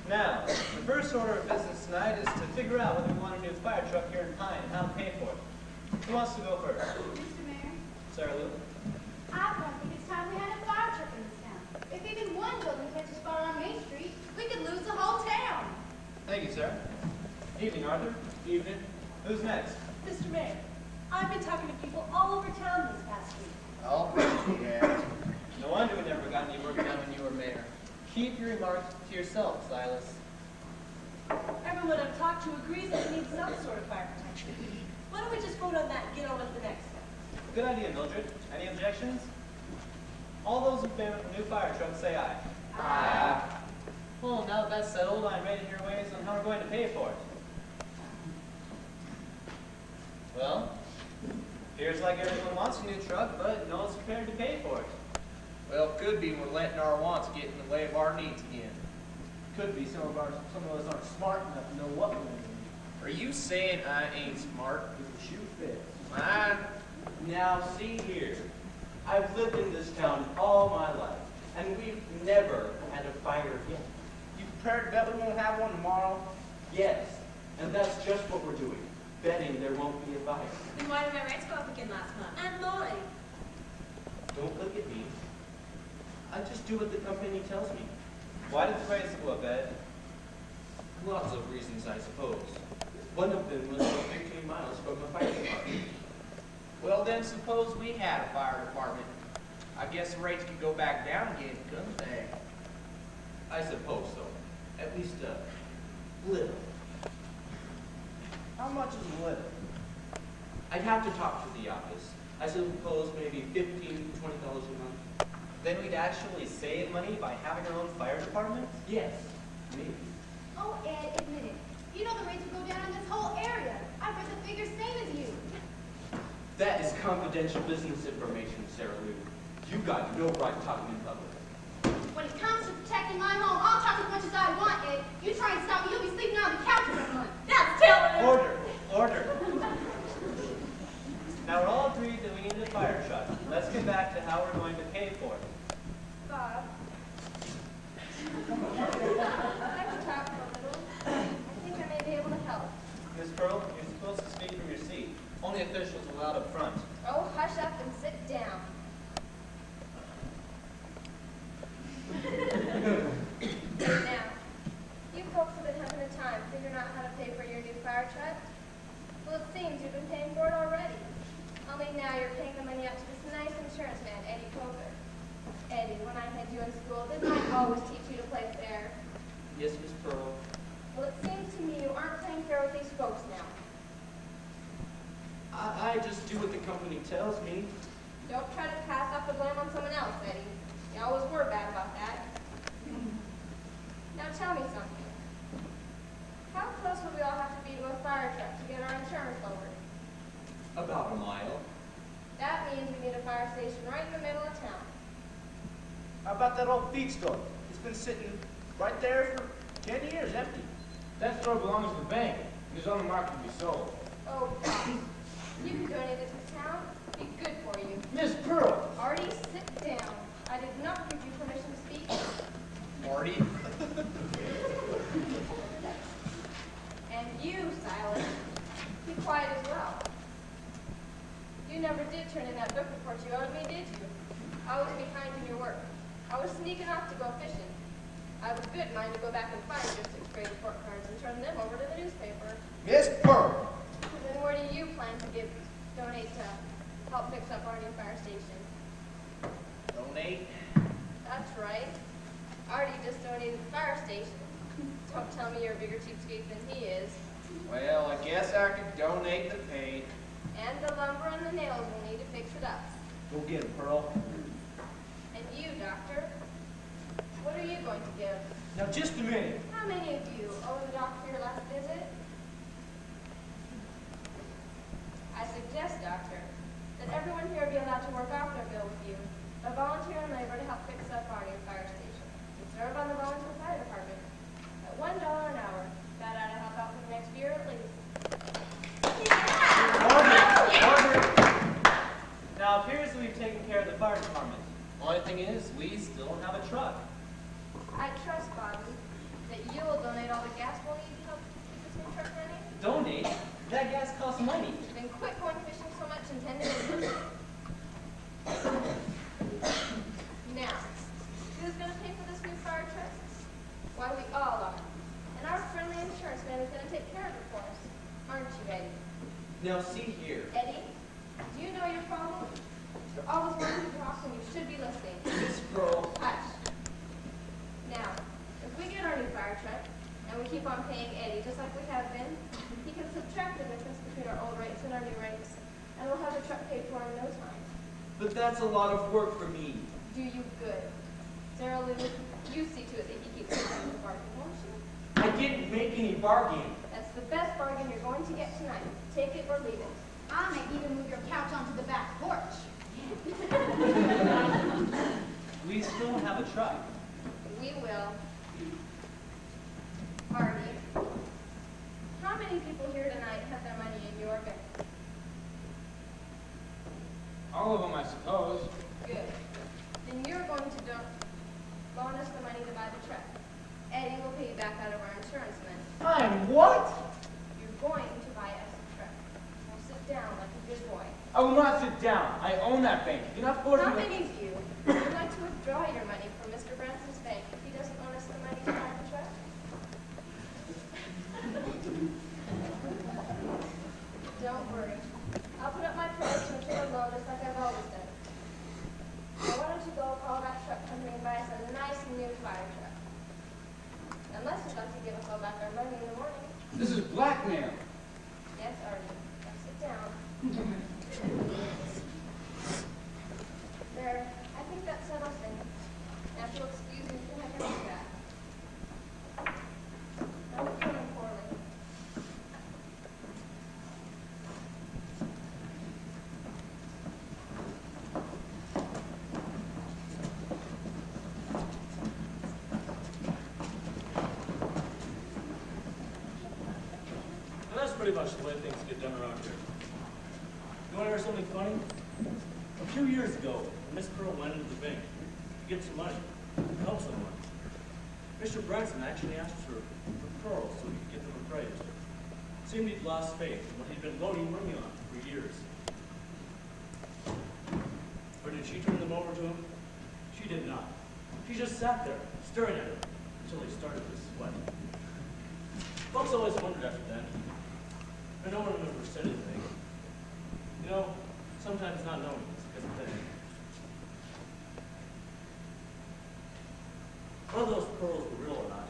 Now, the first order of business tonight is to figure out whether we want a new fire truck here in Pine and how to pay for it. Who wants to go first? Mr. Mayor, Sarah Lou? I don't think it's time we had a fire truck in this town. If even one building catches fire on Main Street, we could lose the whole town. Thank you, Sarah. Evening, Arthur. Evening. Who's next? Mr. Mayor, I've been talking to people all over town this past week. I'll bet you have. No wonder we never got any work done when you were mayor. Keep your remarks to yourself, Silas. Everyone I've talked to agrees that we need some sort of fire protection. Why don't we just vote on that and get on with the next step? Good idea, Mildred. Any objections? All those in favor of a new fire truck, say aye. Aye. Well, now that that's settled, I'm ready to hear ways on how we're going to pay for it. Well, appears like everyone wants a new truck, but no one's prepared to pay for it. Well, could be we're letting our wants get in the way of our needs again. Could be some of us aren't smart enough to know what we need. Are you saying I ain't smart? If the shoe fits. Mine. Now, see here. I've lived in this town all my life, and we've never had a fire yet. You prepared to bet we won't have one tomorrow? Yes, and that's just what we're doing, betting there won't be a fire. Then why did my rates go up again last month? And mine. Don't look at me. I just do what the company tells me. Why did the rates go up, Ed? Lots of reasons, I suppose. One of them was 15 miles from the fire department. Well, then suppose we had a fire department. I guess the rates could go back down again, couldn't they? I suppose so. At least a little. How much is a little? I'd have to talk to the office. I suppose maybe $15 to $20 a month. Then we'd actually save money by having our own fire department? Yes, maybe. Oh, Ed, admit it. You know the rates will go down in this whole area. I've read the figures same as you. That is confidential business information, Sarah Lou. You got no right talking in public. When it comes to protecting my home, I'll talk as much as I want, Ed. You try and stop me, you'll be sleeping on the couch for a month. That's telling him. Order! Order! Now we're all agreed that we need a fire truck. Let's get back to how we're going to pay for it. Bob. I'd like to talk for a little. I think I may be able to help. Miss Pearl, you're supposed to speak from your seat. Only officials allowed up front. Oh, hush up and sit down. Now, you folks have been having a time figuring out how to pay for your new fire truck. Well, it seems you've been paying for it already. Only now you're paying the money out to this nice insurance man, Eddie Coker. Eddie, when I had you in school, didn't I always teach you to play fair? Yes, Miss Pearl. Well, it seems to me you aren't playing fair with these folks now. I just do what the company tells me. Don't try to pass off the blame on someone else, Eddie. You always were bad about that. Now tell me something. How close would we all have to be to a fire truck to get our insurance lowered? About a mile. That means we need a fire station right in the middle of town. How about that old feed store? It's been sitting right there for 10 years, empty. That store belongs to the bank. It is on the market to be sold. Oh, Bob. You can donate it to the town. Be good for you. Miss Pearl! Artie, sit down. I did not give you permission to speak. Marty. And you, Silas, be quiet as well. You never did turn in that book report you owed me, did you? I was behind in your work. I was sneaking off to go fishing. I was good mind to go back and find your 6th grade report cards and turn them over to the newspaper. Miss Pearl. Then where do you plan to donate to help fix up our new fire station? Donate. That's right. Artie just donated the fire station. Don't tell me you're a bigger cheapskate than he is. Well, I guess I could donate the paint. And the lumber and the nails we'll need to fix it up. Go get him, Pearl. And you, Doctor, what are you going to give? Now just a minute. How many of you owe the doctor your last visit? I suggest, Doctor, that everyone here be allowed to work off their bill with you by volunteering labor to help fix up our new fire station and serve on the volunteer fire department at $1 an hour. That ought to help out for the next year at least. Order! Now, it appears that we've taken care of the fire department. Only thing is, we still have a truck. I trust, Bobby, that you will donate all the gas we'll need to help keep this new truck running. Donate? That gas costs money. Then quit going fishing so much and tend to business. Now, who's going to pay for this new fire truck? Why, we all are. And our friendly insurance man is going to take care of it for us. Aren't you, Eddie? Now see here. Eddie, do you know your problem? You're always wanting to talk when you should be listening. Miss Pearl. Hush. Now, if we get our new fire truck, and we keep on paying Eddie just like we have been, he can subtract the difference between our old rates and our new rates, and we'll have the truck paid for in no time. But that's a lot of work for me. Do you good. Sarah Lou, you see to it that he keeps paying the bargain, won't you? I didn't make any bargain. That's the best bargain you're going to get tonight. Take it or leave it. I may even move your couch onto the back porch. We still have a truck. We will. Hardy, how many people here tonight have their money in your bank? All of them, I suppose. Good. Then you're going to loan us the money to buy the truck. Eddie will pay you back out of our insurance money. I'm what? You're going to buy us a truck. Now sit down like a good boy. I will not sit down. I own that bank. You're not forcing How me. many of you would like to withdraw your money from Mr. Branson's bank if he doesn't loan us the money to buy the truck? Don't worry. I'll put up my pledge and pay a loan just like I've always done. Now why don't you go call that truck company and buy us a nice new fire truck? Unless you'd like to give us all back our money in the morning. This is blackmail. Yes, Artie. Now sit down. There. I think that settles things. Now if you'll excuse me, you can have your money back. I'm feeling poorly. And that's pretty much the way things get done around here. You want to hear something funny? A few years ago, Miss Pearl went into the bank to get some money, to help someone. Mr. Branson actually asked her for pearls so he could get them appraised. It seemed he'd lost faith in what he'd been loaning money on for years. Or did she turn them over to him? She did not. She just sat there, staring at him, until he started to sweat. Folks always wondered after that, and no one ever said anything. You know, sometimes not knowing is a good thing. Whether those pearls were real or not,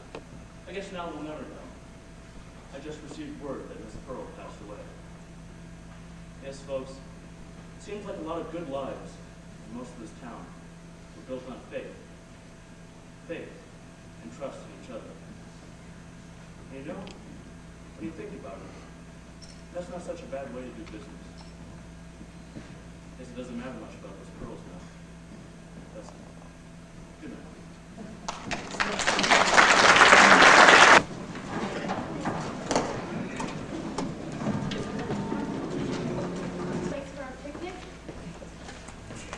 I guess now we'll never know. I just received word that Miss Pearl passed away. Yes, folks, it seems like a lot of good lives in most of this town were built on faith. Faith and trust in each other. And you know, when you think about it, that's not such a bad way to do business. Guess it doesn't matter much about those pearls now. That's it. Good night. Place for our picnic.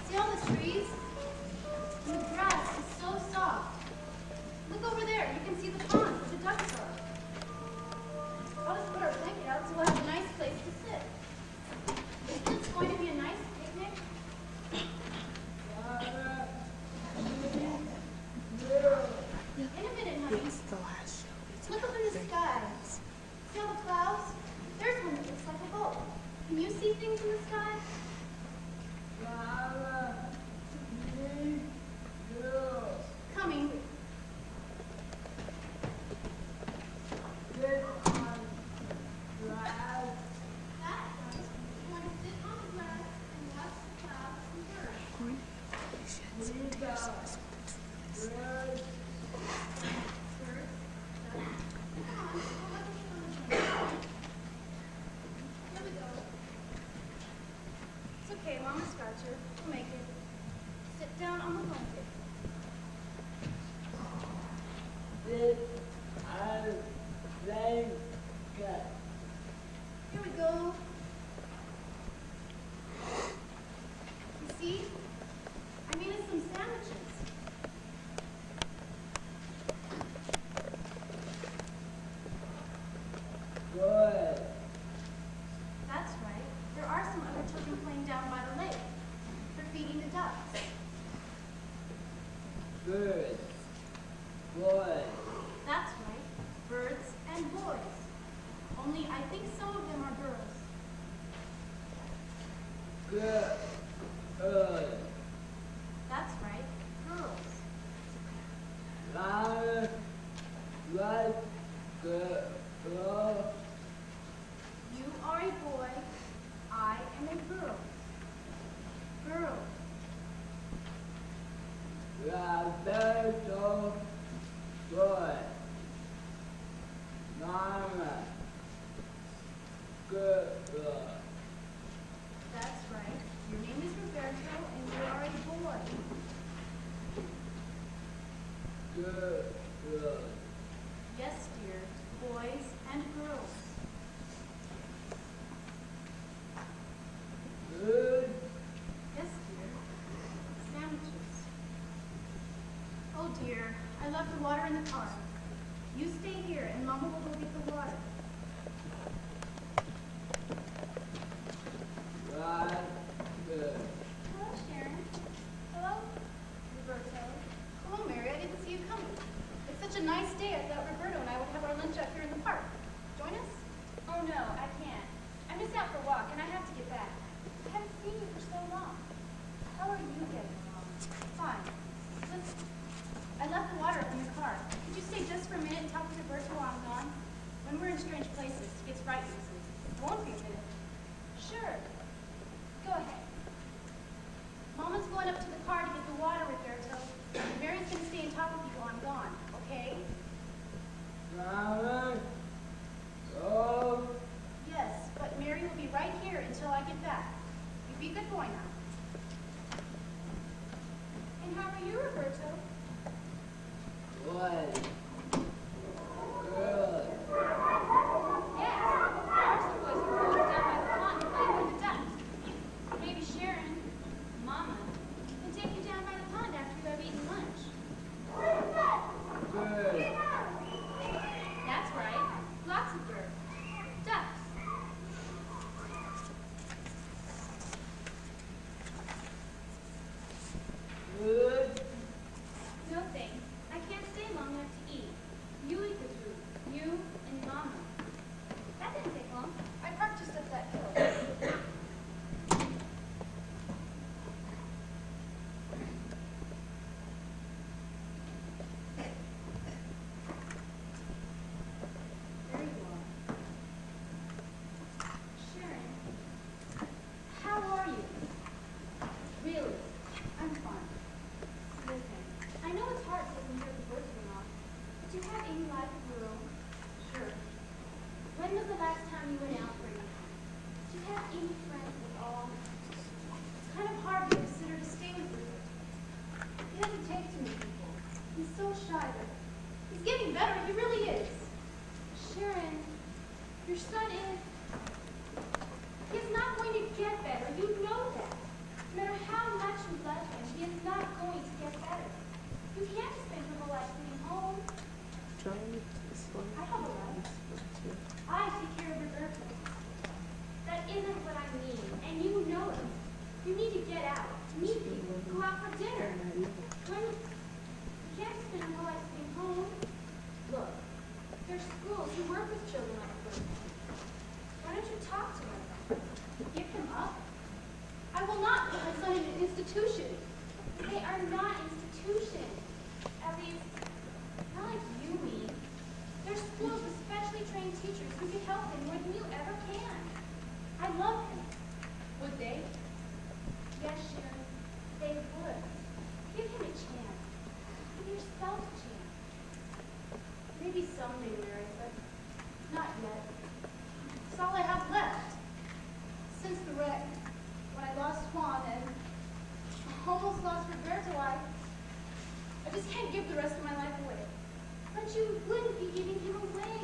See all the trees? And the grass is so soft. Look over there. You can see the pond where the ducks are. I'll just put our blanket out so we'll have a nice place to sit. Isn't this going to be a nice picnic? Good. Boy. That's right, birds and boys. Only I think some of them are girls. Good. Good. That's right, girls. I like the girl. You are a boy, I am a girl. Girl. Roberto. Boy. Mama. Good. That's right. Your name is Roberto and you are a boy. Good. Yes, dear. Boys and girls. Good. Yes, dear. Sandwiches. Oh dear, I left the water in the car. You stay here and Mama will go get the water. Right. Good. Hello, Sharon. Hello, Roberto. Hello, Mary. I didn't see you coming. It's such a nice day. I thought Roberto and I would have our lunch out here in the park. Join us? Oh no, I can't. I'm just out for a walk and I have to get back. I haven't seen you for so long. How are you getting along? Fine. Listen, I left the water in the car. Could you stay just for a minute and talk to Roberto while I'm gone? When we're in strange places, it gets frightening. It won't be a minute. Sure. Go ahead. Mama's going up to the car to get the water, Roberto. Mary's going to stay and talk with you while I'm gone, okay? Mama. Oh. Yes, but Mary will be right here until I get back. You be a good boy now. And how are you, Roberto? Good. Good. Yes. Our some boys and girls down by the pond playing with the ducks. Maybe Sharon, Mama, can take you down by the pond after you have eaten lunch. Good. That's right. Lots of birds. Ducks. Good. No thanks. I can't stay long enough to eat. You eat the food. You and Mama. That didn't take long. I parked just up that hill. There you are. Sharon, how are you? Really, I'm fine. Listen, I know it's hard taking care of the birds and all, but you have any life of your own? Sure. When was the last time you went out for anything? Do you have any friends at all? It's kind of hard to consider to stay with you. He doesn't take too many people. He's so shy, but he's getting better. He really is. Sharon, your son is... He's not going to get better. You know that. No matter how much you love him, he is not going to get better. You can't just spend your whole life sitting home. I have a life. I take care of Roberto. That isn't what I mean, and you know it. You need to get out, meet people, go out for dinner. When you can't spend your whole life staying home. Look, there's schools who work with children like Roberto. Why don't you talk to him? Give him up. I will not put my son in an institution. They are not institutions. At least, not like you mean. There's schools with specially trained teachers who can help him more than you ever can. I love him. Would they? Yes, Sharon, they would. Give him a chance. Give yourself a chance. Maybe someday, Mary, but not yet. It's all I have left. Since the wreck, when I lost Juan and almost lost Roberto, I just can't give the rest of my life away. But you wouldn't be giving him away.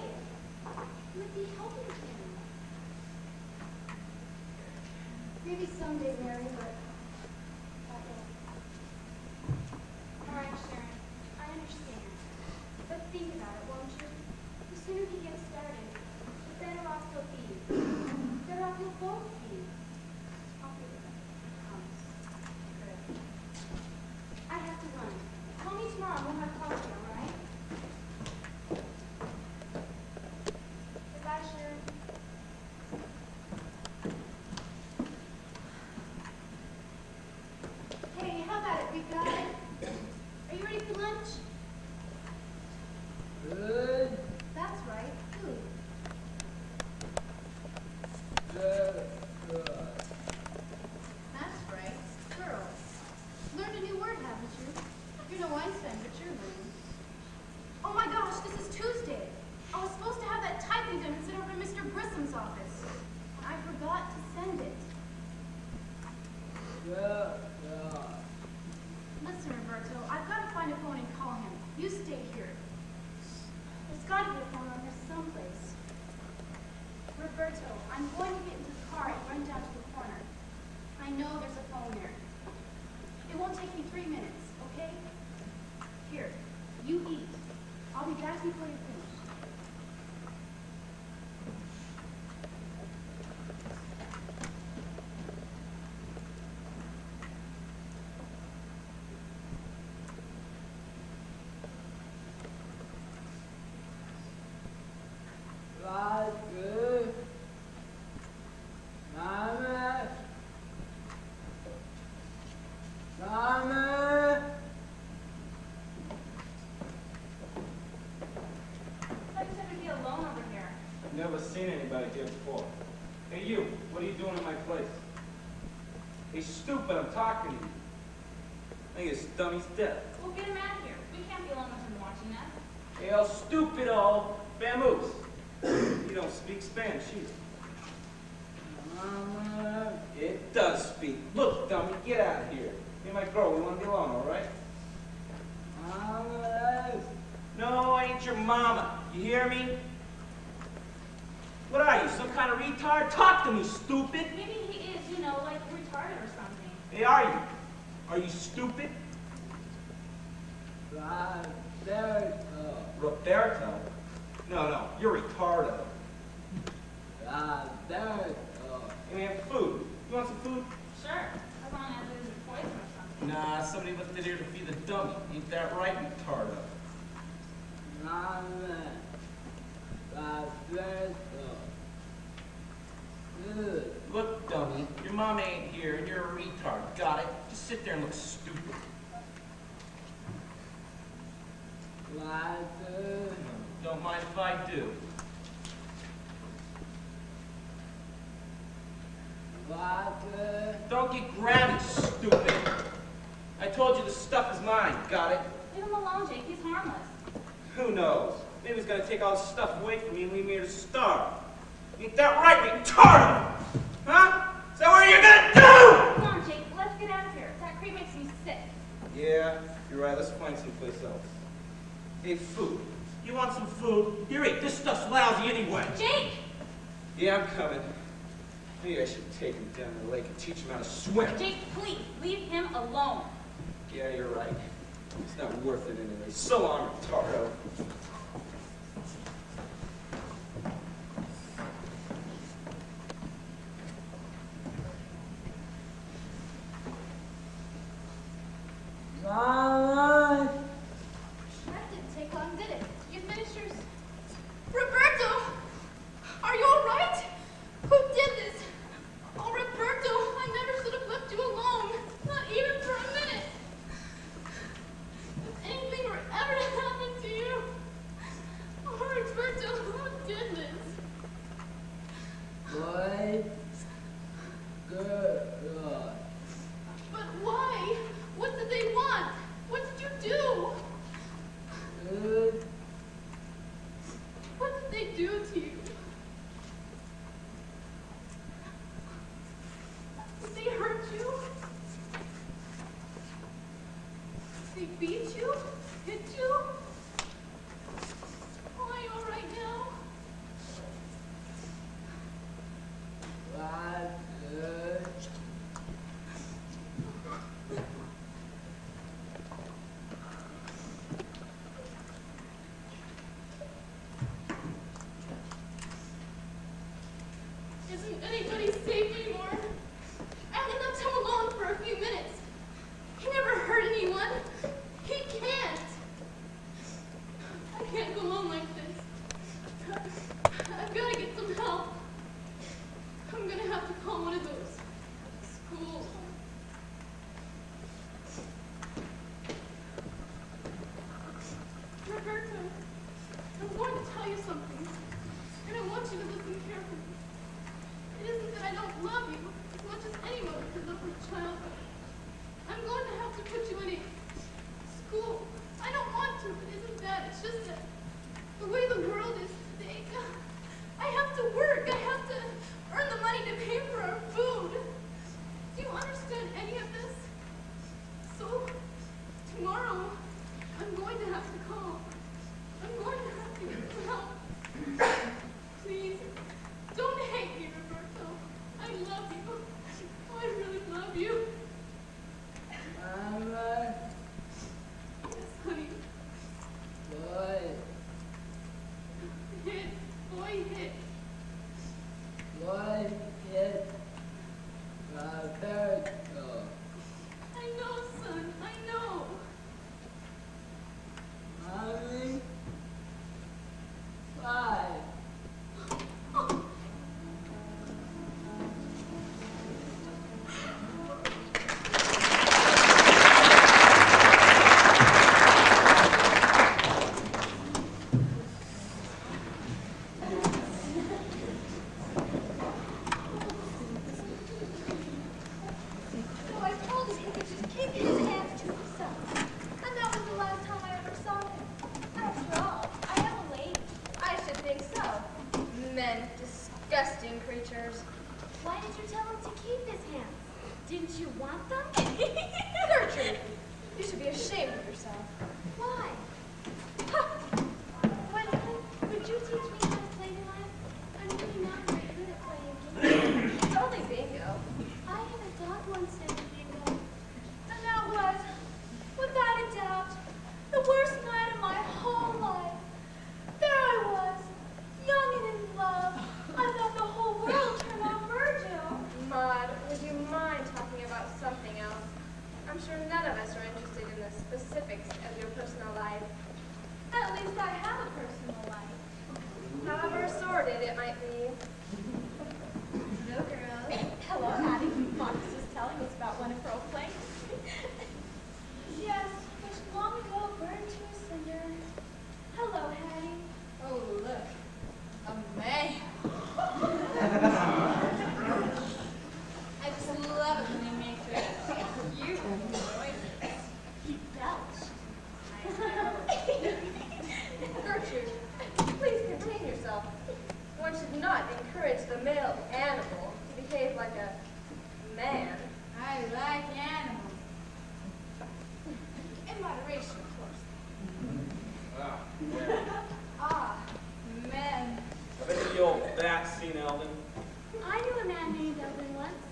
You would be helping him. Maybe someday, Mary, but not yet. All right, Sharon, I understand. But think about it, won't you? The sooner he gets started, the better off he'll be. Better off you'll both be. I'll figure it out. Promise. Good. I have to run. Call me tomorrow before you finish. Never seen anybody here before. Hey you, what are you doing in my place? Hey stupid, I'm talking to you. I think this dummy's dead. We'll get him out of here. We can't be alone with him watching us. Hey, El Stupido, vamoose. You don't speak Spanish either. It does speak. Look, dummy, get out of here. Me and my girl, we want to be alone, all right? No, I ain't your mama. You hear me? What are you, some kind of retard? Talk to me, stupid. Maybe he is, you know, like retarded or something. Hey, are you? Are you stupid? Roberto? No, you're retardo. Hey man, food. You want some food? Sure, as long as it isn't poison or something. Nah, somebody left it here to feed the dummy. Ain't that right, retardo? Look, dummy, your mom ain't here and you're a retard. Got it? Just sit there and look stupid. Don't mind if I do. Don't get grabby, stupid. I told you the stuff is mine. Got it? Leave him alone, Jake. He's harmless. Who knows? Maybe he's gonna take all this stuff away from me and leave me here to starve. Ain't that right, retard? Huh? Is that what you're gonna do? Come on, Jake. Let's get out of here. That creep makes me sick. Yeah, you're right. Let's find someplace else. Hey, food. You want some food? Here, eat. This stuff's lousy anyway. Jake! Yeah, I'm coming. Maybe I should take him down the lake and teach him how to swim. Jake, please, leave him alone. Yeah, you're right. It's not worth it anyway. So long, retardo. That didn't take long, did it? You finish yours? Roberto! Are you all right? Who did this? Oh, Roberto, I never should have left you alone. Not even for a minute. If anything were ever to happen to you. Oh, Roberto, who did this? But why? What did they want? What did you do? What did they do to you? Did they hurt you? Did they beat you? Hit you? Oh, are you all right now? Isn't anybody safe anymore? I only left him alone for a few minutes. He never hurt anyone. He can't. I can't go on like this. I've got to get some help. I'm going to have to call one of those schools. Roberto, I'm going to tell you something, and I want you to listen carefully. It isn't that I don't love you as much as any mother could love her child. I'm going to have to put you in a school. I don't want to, but isn't that? It's just that the way the world is today, I have to work. I have to earn the money to pay for our food. Do you understand any of this? So, tomorrow, I'm going to have to call. I'm going to have to get some help. Please, don't hate me, Roberto. I love you. Oh, I really love you. Yes, honey. Disgusting creatures. Why did you tell him to keep his hands? Didn't you want them? Gertrude, you should be ashamed of yourself. Why? One time, could you teach me how to play the line? I'm really not very good at playing games. It's only bingo. I had a dog once named Bingo. And that was, without a doubt, the worst night of my whole life. There I was, young and in love. I thought the whole world turned on Virgil. Maud, would you mind talking about something else? I'm sure none of us are interested in the specifics of your personal life, At least I have a personal life. however sordid it might be. Hello, girls. Hello, Hattie. Mom was just telling us about one of her old playmates. Yes, which long ago burned to a cinder. Hello, Hattie. Oh, look. A man. I just love it when they make this beautiful noises. He belched. Gertrude, please contain yourself. One should not encourage the male animal to behave like a man. I like animals. In moderation, of course. Ah, yeah. Ah, men. I bet the old bat seen Eldon. I knew a man named Elvin once.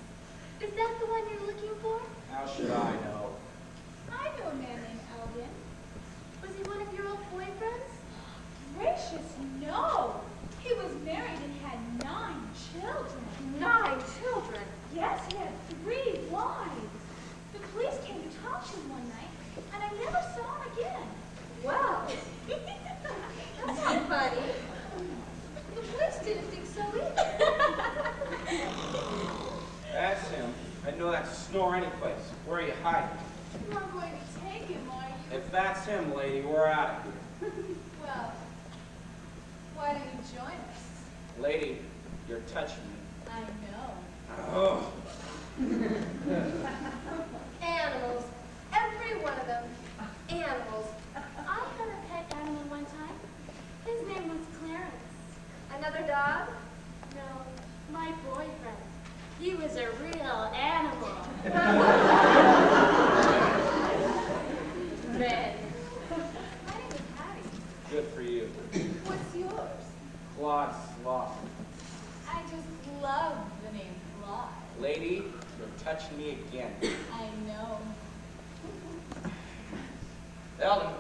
Is that the one you're looking for? How should I know? I knew a man named Elgin. Was he one of your old boyfriends? Gracious, no. He was married and had 9 children. 9 children. Yes, he had 3 wives. The police came to talk to him one night, and I never saw him again. Well, that's not funny. The police didn't think so either. That's him. I'd know that to snore any place. Where are you hiding? You aren't going to take him, are you? If that's him, lady, we're out of here. Well, why don't you join us? Lady, you're touching me. I know. Oh. Animals. Every one of them. Animals. I had a pet animal one time. His name was Clarence. Another dog? No, my boyfriend. He was a real animal. Men. My name is Hattie. Good for you. What's yours? Claude Sloth. I just love the name Claude. Lady, you're touching me again. I know. Eldon.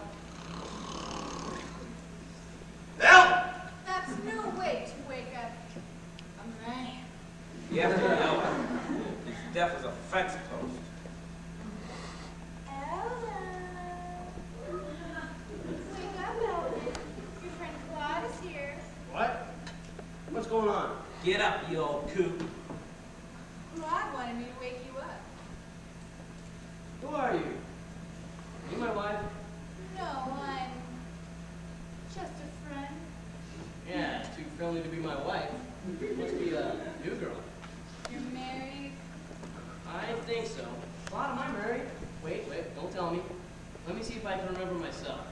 Eldon! That's no way to wake up a man. You have to yell. He's deaf as a fence post. Ellen. Wake up, Ellen. Your friend Claude is here. What? What's going on? Get up, you old coot. Claude wanted me to wake you up. Who are you? You my wife? No, I'm just a friend. Yeah, it's too friendly to be my wife. Must be a new girl. You're married. I think so. Claude, am I married? Wait, don't tell me. Let me see if I can remember myself.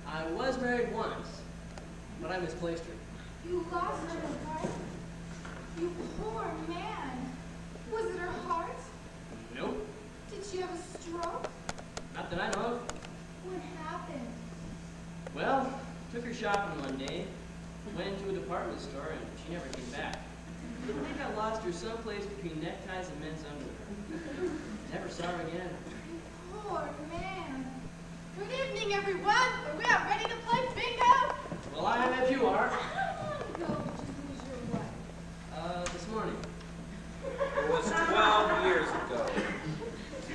I was married once, but I misplaced her. You lost her heart. You poor man. Was it her heart? Nope, Did she have a stroke? not that I know of. What happened? Well, took her shopping one day, went into a department store, and she never came back. I think I lost her someplace between neckties and men's underwear. Never saw her again. Poor man. Good evening, everyone. We are ready to play bingo. Well, I am if you are. How long ago did you lose your wife? This morning. It was 12 years ago.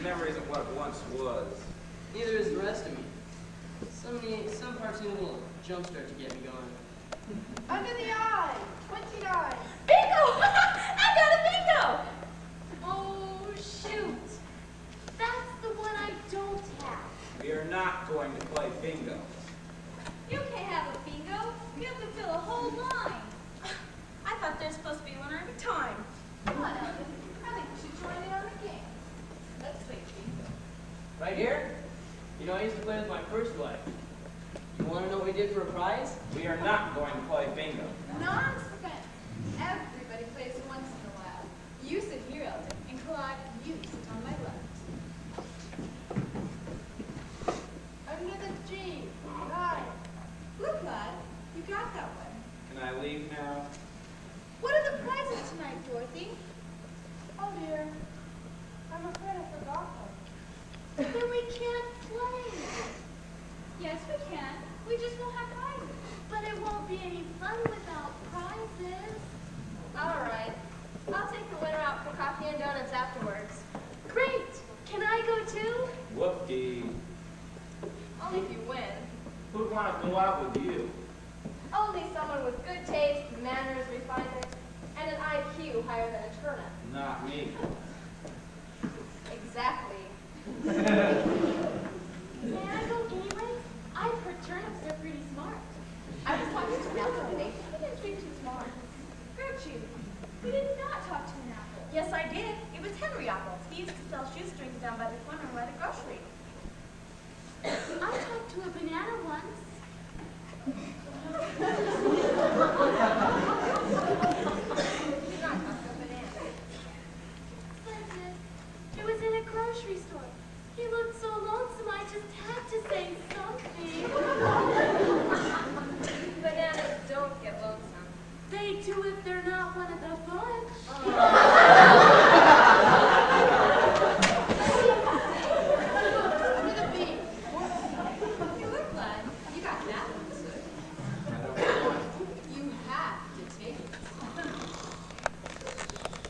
Memory isn't what it once was. Neither is the rest of me. Some parts need a little jump start to get me going. Under the eye. 29. Bingo! I got a bingo! Oh, shoot. That's the one I don't have. We are not going to play bingo. You can't have a bingo. You have to fill a whole line. I thought there's supposed to be one every time. Come on, Elvin. I think we should join in on the game. Let's play bingo. Right here? You know, I used to play with my first wife. You want to know what we did for a prize? We are not going to play bingo. Nonsense. Everybody plays once in a while. You sit here, Eldon, and Claude, you sit on my left. Under the G. Right. Look, Claude, you got that one. Can I leave now? What are the prizes tonight, Dorothy? Oh dear. I'm afraid I forgot them. Then we can't play. Yes, we can. We just won't have prizes. But it won't be any fun without prizes. All right. I'll take the winner out for coffee and donuts afterwards. Great! Can I go too? Whoop-dee. Only if you win. Who'd want to go out with you? Only someone with good taste, manners, refinement, and an IQ higher than a turnip. Not me. Exactly. May I go anyway? I've heard turnips are pretty smart. I was talking to an apple today. He didn't seem too smart. Gertrude, you did not talk to an apple. Yes, I did. It was Henry Apple. He used to sell shoestrings down by the corner by the grocery. I talked to a banana once. He's not talking to bananas. Splendid. It was in a grocery store. He looked so lonesome I just had to say something. Bananas don't get lonesome. They do if they're not one of the bunch. Under the B. You look, Claude, you got that one, sir. I don't want You have to take it.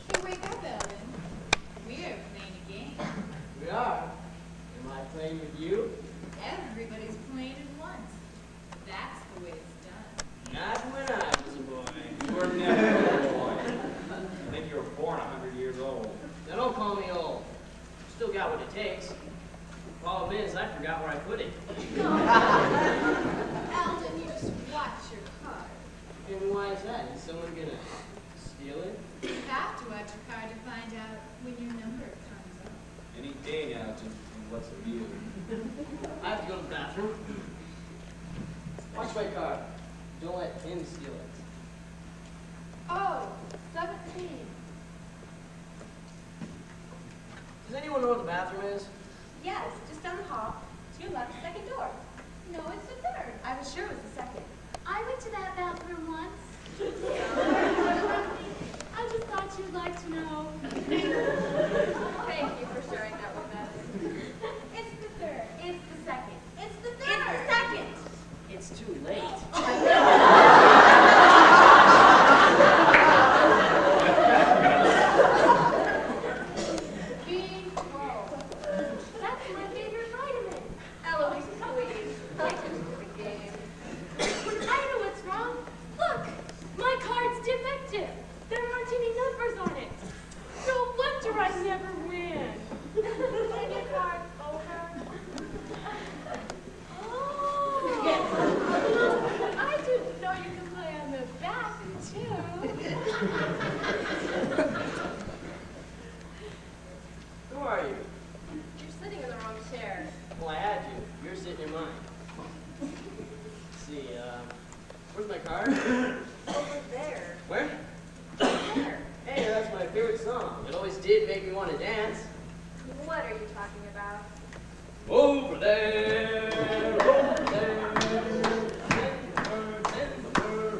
Hey, wake up, Eldon. We're playing a game. We are. Am I playing with you? Everybody's playing it once. That's the way it's done. Not when I was a boy. you were never a boy. I think you were born 100 years old. Now don't call me old. Still got what it takes. Problem is, I forgot where I put it. Eldon, you just watch your card. And why is that? Is someone gonna steal it? You have to watch your card to find out when your number comes up. Any day now, and what's the view? I have to go to the bathroom. Watch my card. Don't let him steal it. Oh, 17. Does anyone know where the bathroom is? Yes, just down the hall. To your left, second door. No, it's the third. I was sure it was the second. I went to that bathroom once. I just thought you'd like to know. Thank you for sharing that with us. It's the third. It's the second. It's the It's third. the second. It's too late. B12. That's my favorite vitamin. Eloise, please. I just did the game. I know what's wrong. Look, my card's defective. There aren't any numbers on it. No wonder I never win. Turn your card over. Oh, I didn't know you could play on the back too. Who are you? You're sitting in the wrong chair. Well, I had you. You're sitting in mine. Let's see, where's my card? Over there. Where? There. Hey, that's my favorite song. It always did make me want to dance. What are you talking about? Over there, over there,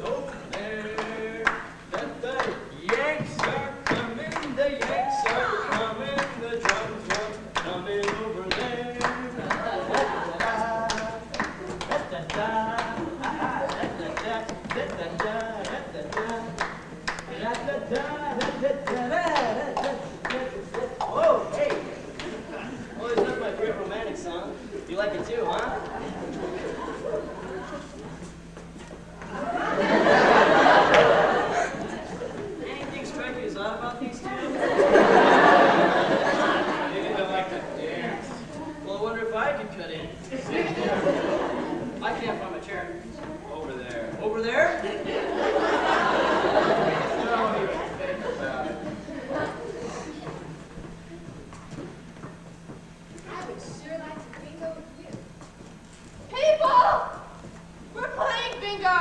over there. The Yanks are coming, the Yanks are coming, the drums are coming over there. Whoa, hey! Well, that's my favorite romantic song. You like it too, huh? Anything strike you as odd about these two? Maybe they like to dance. Well, I wonder if I could cut in. I can't find my chair. Over there. Over there? Don't even think about it. I would sure like to bingo with you. People! We're playing bingo!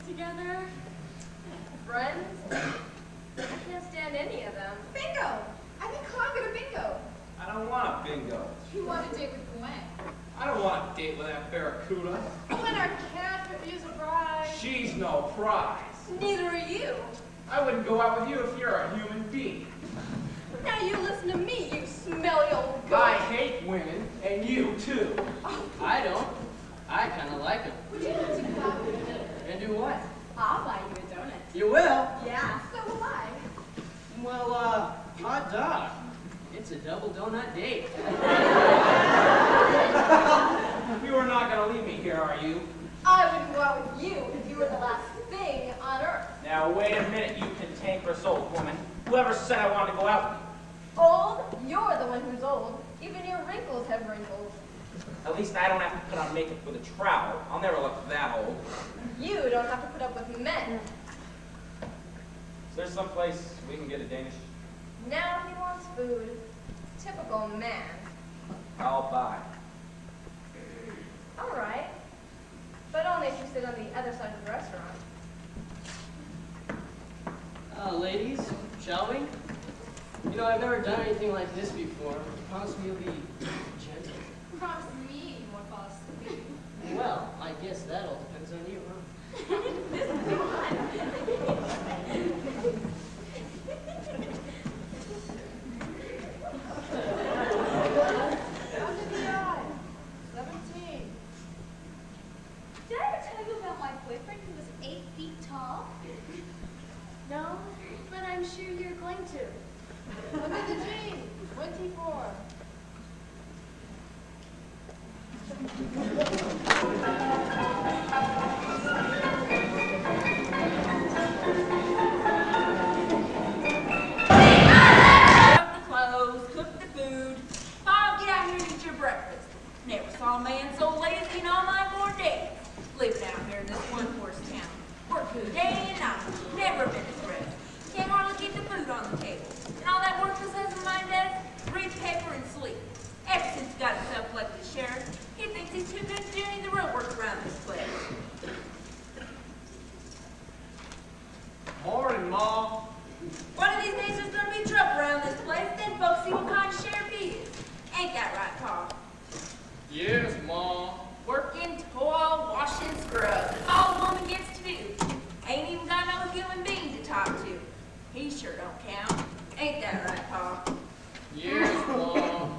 together. Friends? I can't stand any of them. Bingo! I think I'll go to bingo. I don't want a bingo. You want to date with Gwen. I don't want to date with that barracuda. Gwen, our cat could use a prize. She's no prize. Neither are you. I wouldn't go out with you if you're a human being. Now you listen to me, you smelly old goat. I hate women, and you too. I don't. I kind of like them. Would you like to go out with me? And do what? I'll buy you a donut. You will? Yeah, so will I. Well, hot dog. It's a double donut date. You are not going to leave me here, are you? I wouldn't go out with you if you were the last thing on earth. Now, wait a minute, you cantankerous old woman. Whoever said I wanted to go out with you? Old? You're the one who's old. Even your wrinkles have wrinkles. At least I don't have to put on makeup with a trowel. I'll never look that old. You don't have to put up with men. Is there some place we can get a Danish? Now he wants food. Typical man. I'll buy. All right. But only if you sit on the other side of the restaurant. Ladies, shall we? You know, I've never done anything like this before. Promise me you'll be gentle. Promise me you won't fall asleep. Well, I guess that all depends on you, huh? This will be fun. Under the eye. 17. Did I ever tell you about my boyfriend who was 8 feet tall? No, but I'm sure you're going to. Under the G. 24. Cook the food. Bob, get out here and eat your breakfast. Never saw a man so lazy in all my 4 days. Living out here in this one-horse town. Working day and night. Never a minute's rest. Can't hardly keep the food on the table. And all that worthless husband of mine does, read paper and sleep. Ever since he got himself elected sheriff, he thinks he's too good to do any of the real work around this place. Morning, Ma. One of these days there's gonna be trouble around this place, then folks see what kind of sheriff he is. Ain't that right, Carl? Yes, Ma. Working, toil, washing, scrub. That's all a woman gets to do. Ain't even got no human being to talk to. He sure don't count. Ain't that right, Pa? Yes, Ma.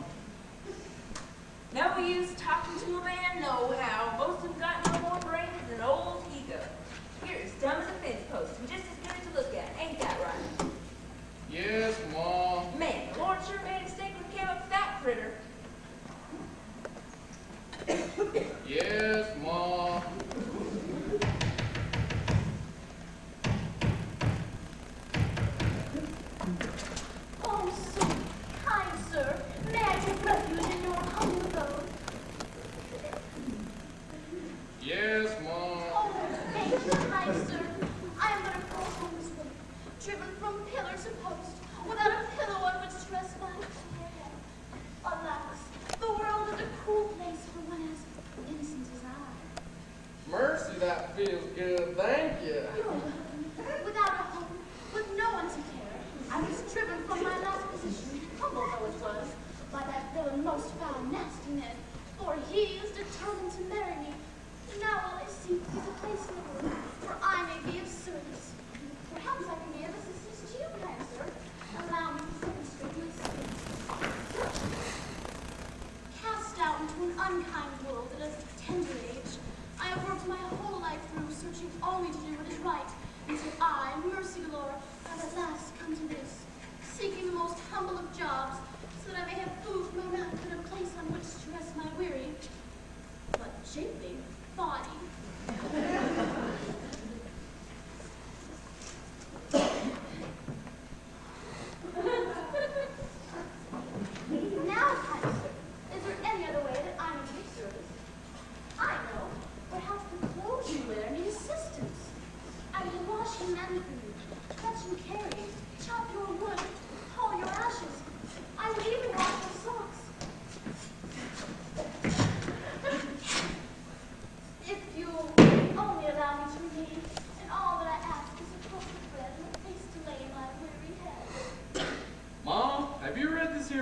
No use talking to a man nohow. Most of them got no more brains than old ego. You're as dumb as a fence post and just as good to look at. Ain't that right? Yes, Ma. Man, the Lord sure made a mistake when he came up with that critter. Yes, Ma. Oh, so kind, sir. May I take refuge in your humble abode? Yes, Ma. Oh, thank you, kind sir. I am but a poor homeless woman, driven from pillar to post, without a pillow on which to rest my dear head. Alas, the world is a cruel place for one as innocent as I. Mercy, that feels good. Thank you. Without a home, with no one to care, I was driven from my last position, humble though it was, by that villain most foul nastiness, for he is determined to marry me. Now all I seek is a place in the world where I may be of service. Perhaps I can be of assistance to you, kind sir. Allow me to demonstrate my skills. Cast out into an unkind world at a tender age, I have worked my whole life through searching only to do what is right, until I, mercy galore, have at last come to this, seeking the most humble of jobs, so that I may have food for my mouth and a place on which to rest my weary, but shapely body. Now, kind sir, is there any other way that I may be of service? I know. Perhaps the clothes you wear need assistance. I will wash and mend for you, fetch and carry, chop your wood, haul your ashes. I would even wash your socks. If you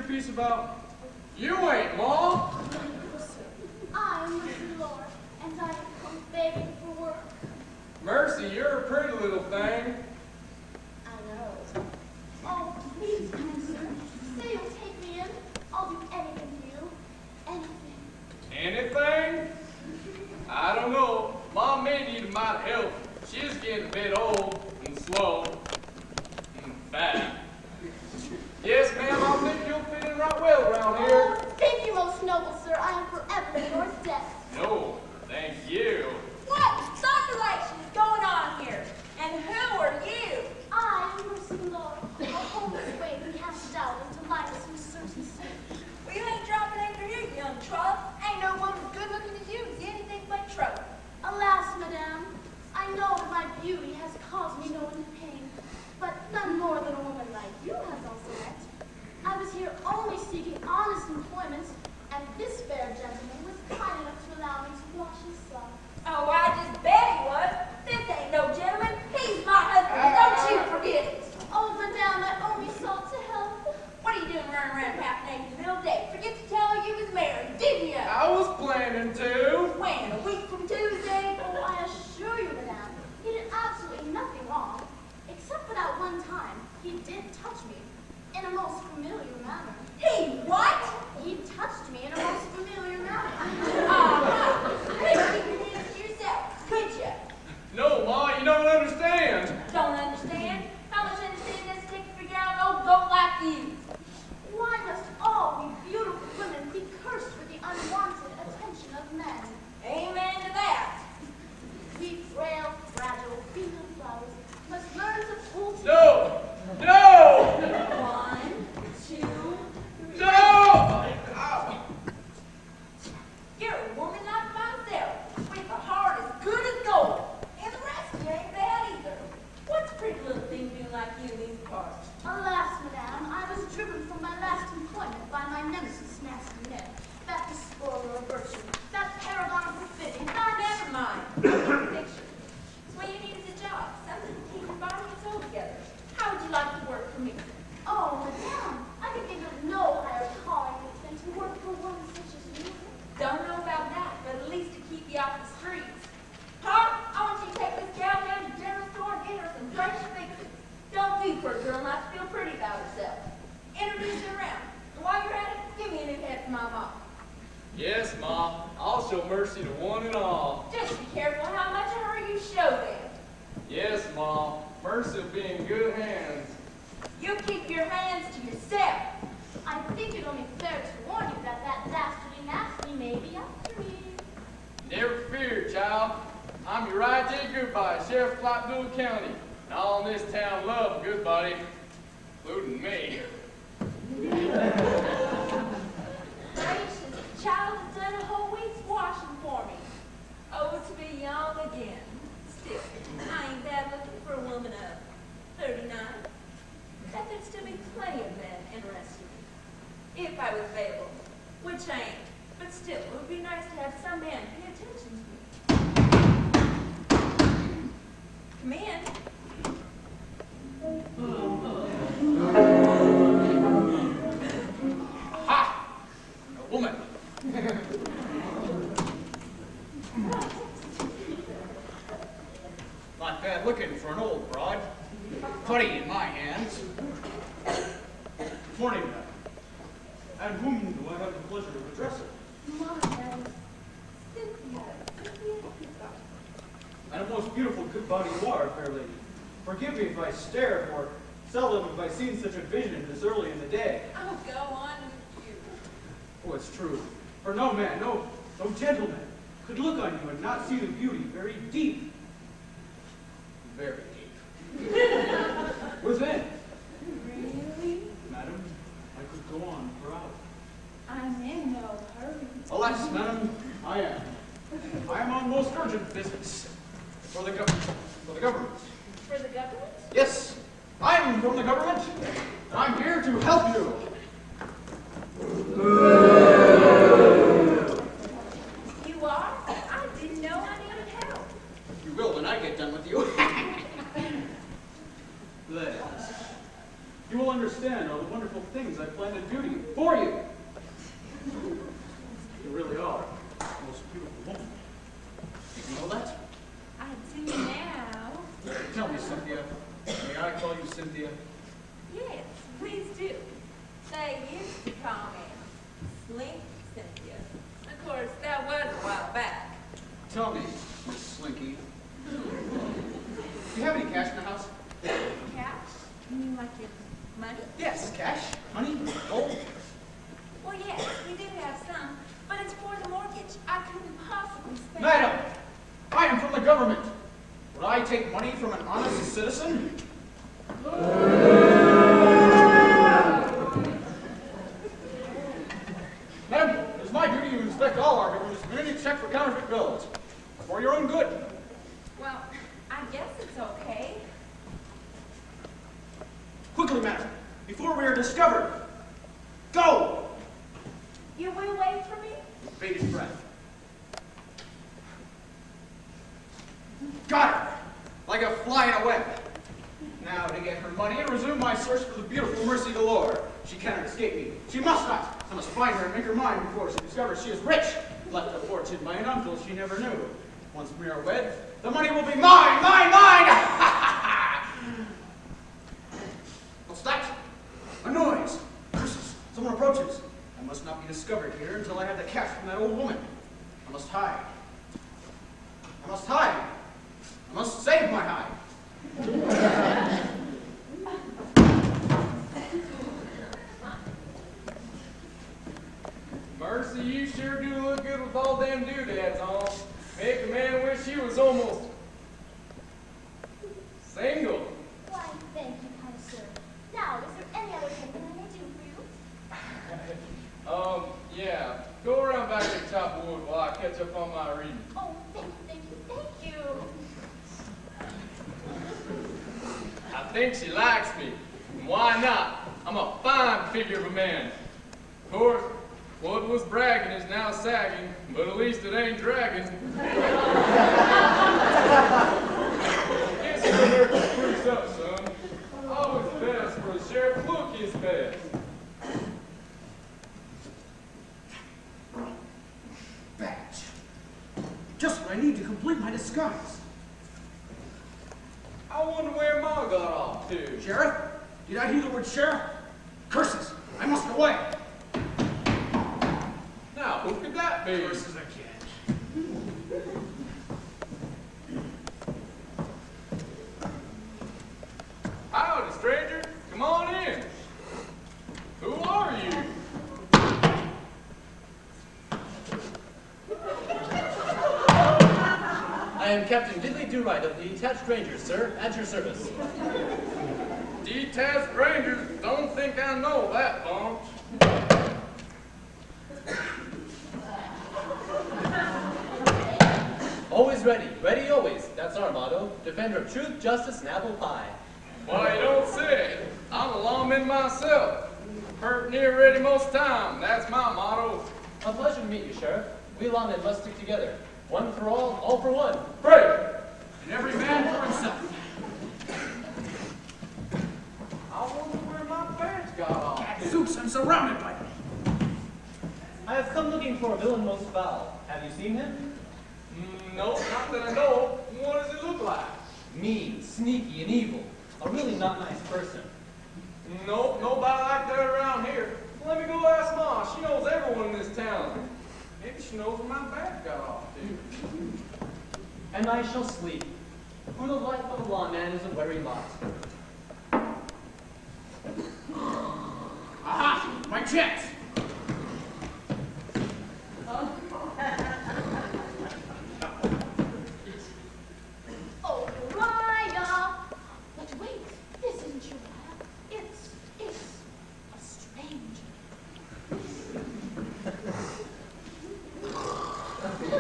piece about? You ain't, Ma. I am Mercy Lord, and I have come begging for work. Mercy, you're a pretty little thing. I know. Oh, please, kind sir. Say you'll take me in. I'll do anything for you. Anything. Anything? I don't know. Mom may need a mite of help. She's getting a bit old and slow and fat. Yes, ma'am, I think you'll fit in right well around here. Oh, thank you, most noble sir. I am forever at your debt. No, thank you. What thunderation is going on here? And who are you? I am Mercy Lord, a homeless waif cast out into life's uncertain sea. Well, you ain't dropping anchor here, you young trot. Ain't no woman as good looking as you is anything but trouble. Alas, madame, I know that my beauty has caused me no end of pain, but none more than a woman like you has also met. I was here only seeking honest employment, and this fair gentleman was kind enough to allow me to wash his son. Oh, I just bet he was. This ain't no gentleman. He's my husband. Don't you forget it. Oh, madame, I only sought to help. What are you doing running around half naked in the middle of the day? Forget to tell her you was married, didn't you? I was planning to. When? A week from Tuesday? Oh, I assure you, madame, he did absolutely nothing wrong, except for that one time he did touch me in a most familiar manner. He what? He touched me in a most familiar manner. Couldn't keep your hands to yourself, could you? No, Ma, you don't understand. Don't understand? How much understanding does it take to figure out an old goat like you? Why must all we beautiful women be cursed with the unwanted attention of men? Amen to that. We frail, fragile, female flowers must learn to pull together. No! No! 1, 2, No! Ow. you're a woman like myself, with a heart as good as gold. And the rest of you ain't bad either. What's a pretty little thing doing like you in these parts? Alas, madame, I was driven from my last employment by my nemesis, Nasty Ned, that despoiler of virtue, that paragon of perfidy. Never mind. Picture. So what you need is a job, something to keep your body and soul together. How would you like to work for me? Oh, madame, I can think of no higher calling than to work for one such as you. Don't know about that, but at least to keep you off the streets. Harp, I want you to take this gal down to the general store and get her some fresh fixings. Don't do for a girl not to feel pretty about herself. Introduce her around. And while you're at it, give me a new head for my mom. Yes, Ma. I'll show mercy to one and all. Just be careful how much of her you show them. Yes, Ma. Mercy will be in good hands. You keep your hands to yourself. I think it only fair to warn you that that dastardly Nasty may be after me. Never fear, child. I'm your right day goodbye, Sheriff of Platteville County. And all in this town love a good buddy, including me. Gracious, the child has done a whole week's washing for me. Oh, to be young again. Still, I ain't bad looking for a woman of 39. That there'd still be plenty of men interested in me. If I was available, which I ain't. But still, it would be nice to have some man pay attention to me. Come in. Ha! A woman. Not bad looking for an old broad. Putty in my hands. Good morning, ma'am. And whom do I have the pleasure of addressing? Mother, And a most beautiful good body you are, fair lady. Forgive me if I stare, for seldom have I seen such a vision this early in the day. Oh, go on with you. Oh, it's true. For no man, no gentleman, could look on you and not see the beauty very deep. Very deep. Within. Really? Madam, I could go on for hours. I'm in no hurry. Alas, madam, I am. I am on most urgent business. For the government. For the government? Yes, I'm from the government. I'm here to help you. You are? I didn't know I needed help. You will when I get done with you. Liz, you will understand all the wonderful things I plan to do to you, for you. You really are the most beautiful woman. Did you know that? I do now. Tell me, Cynthia. May I call you Cynthia? Yes, please do. They used to call me Slink Cynthia. Of course, that was a while back. Tell me, Miss Slinky. Do you have any cash in the house? Cash? You mean like your money? Yes, cash, money, gold. Well, yes, we do have some, but it's for the mortgage. I couldn't possibly spend Madam, I am from the government. Would I take money from an honest citizen? Madam, it is my duty to inspect all our government's community, check for counterfeit bills. For your own good. Well, I guess it's okay. Quickly, madam, before we are discovered. Go! You will wait for me? Bated breath. Got her! Like a fly in a web. Now to get her money and resume my search for the beautiful Mercy galore. She cannot escape me. She must not. I must find her and make her mine before she discovers she is rich. Left a fortune by an uncle she never knew. Once we are wed, the money will be mine, mine, mine! What's that? A noise. Curses. Someone approaches. I must not be discovered here until I have the cash from that old woman. I must hide. I must hide. I must save my hide. Mercy, you sure do look good with all them doodads on. Make a man wish he was almost single. Why, thank you, kind sir. Now, is there any other thing that I may do for you? Yeah. Go around back to the top of wood while I catch up on my reading. Oh, thank you, thank you, thank you. I think she likes me. And why not? I'm a fine figure of a man. Of course, what was bragging is now sagging, but at least it ain't dragging. Guess you better to spruce up, son. Always best for a sheriff look his best. Badge. Just what I need to complete my disguise. I wonder where Ma got off to. Sheriff? Did I hear the word sheriff? Curses! I must away! Now, who could that be? Curses again. Howdy, stranger. Come on in. Who are you? I am Captain Diddley Do-Right of the Detached Rangers, sir, at your service. Detached Rangers, don't think I know that bunch. Always ready, ready always. That's our motto. Defender of truth, justice, and apple pie. Why, you don't say it. I'm a lawman myself. Hurt near ready most time. That's my motto. A pleasure to meet you, Sheriff. We lawmen must stick together. One for all for one. Pray. And every man for himself. I wonder where my pants got off. Zeus, I'm surrounded by them. I have come looking for a villain most foul. Have you seen him? No, not that I know. What does he look like? Mean, sneaky, and evil. A really not nice person. Nope, nobody like that around here. Let me go ask Ma. She knows everyone in this town. Maybe she knows where my bag got off to. And I shall sleep. For the life of a lawman is a weary lot. Aha! My chance! Oh, Uriah! But wait, this isn't Uriah. It's a stranger. The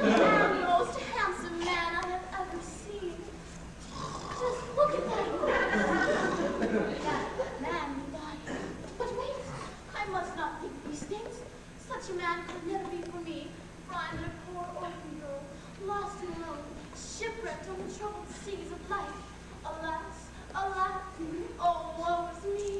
most handsome man I have ever seen. Just look at that. That man, Uriah. But wait, I must not think these things. Such a man could never be for me, for I am a poor orphan girl, lost and alone, shipwrecked on the troubled seas of life. Alas, alas, oh, woe is me.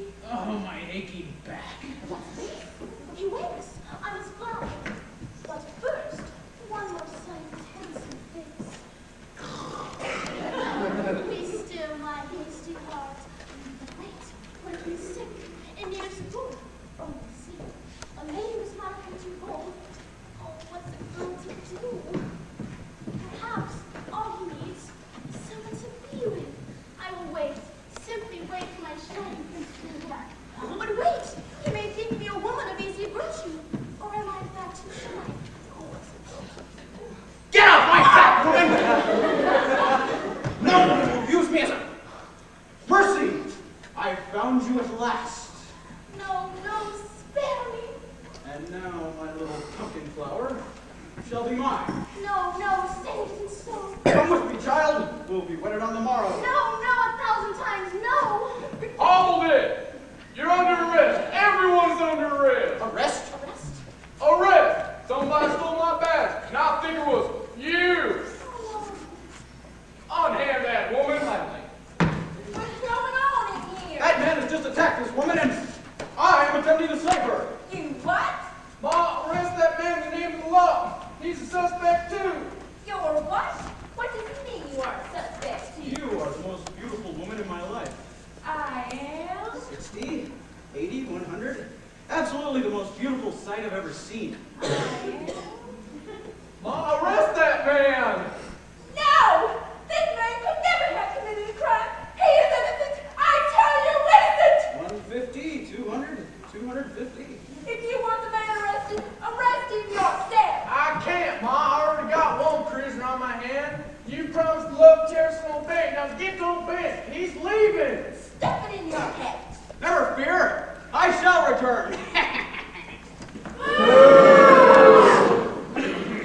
we'll be wedded on the morrow. No, no, 1,000 times no. Hold it! You're under arrest. Everyone's under arrest. Arrest? Arrest! Somebody stole my badge, and I think it was you. Unhand that woman. What's going on in here? That man has just attacked this woman, and I am attempting to save her. You what? Ma, arrest that man in the name of the law. He's a suspect too. You're what? What does it mean you are a suspect too? You are the most beautiful woman in my life. I am? 60, 80, 100. Absolutely the most beautiful sight I've ever seen. I am? Ma, arrest that man. No! This man could never have committed a crime. He is innocent. I tell you, innocent! 150, 200, 250. If you want the man arrested, arrest him yourself. I can't, Ma. I already got one prisoner on my hand. You promised to love, cherish, and obey. Now get to obey. He's leaving. Stuff it in your head. Never fear, I shall return.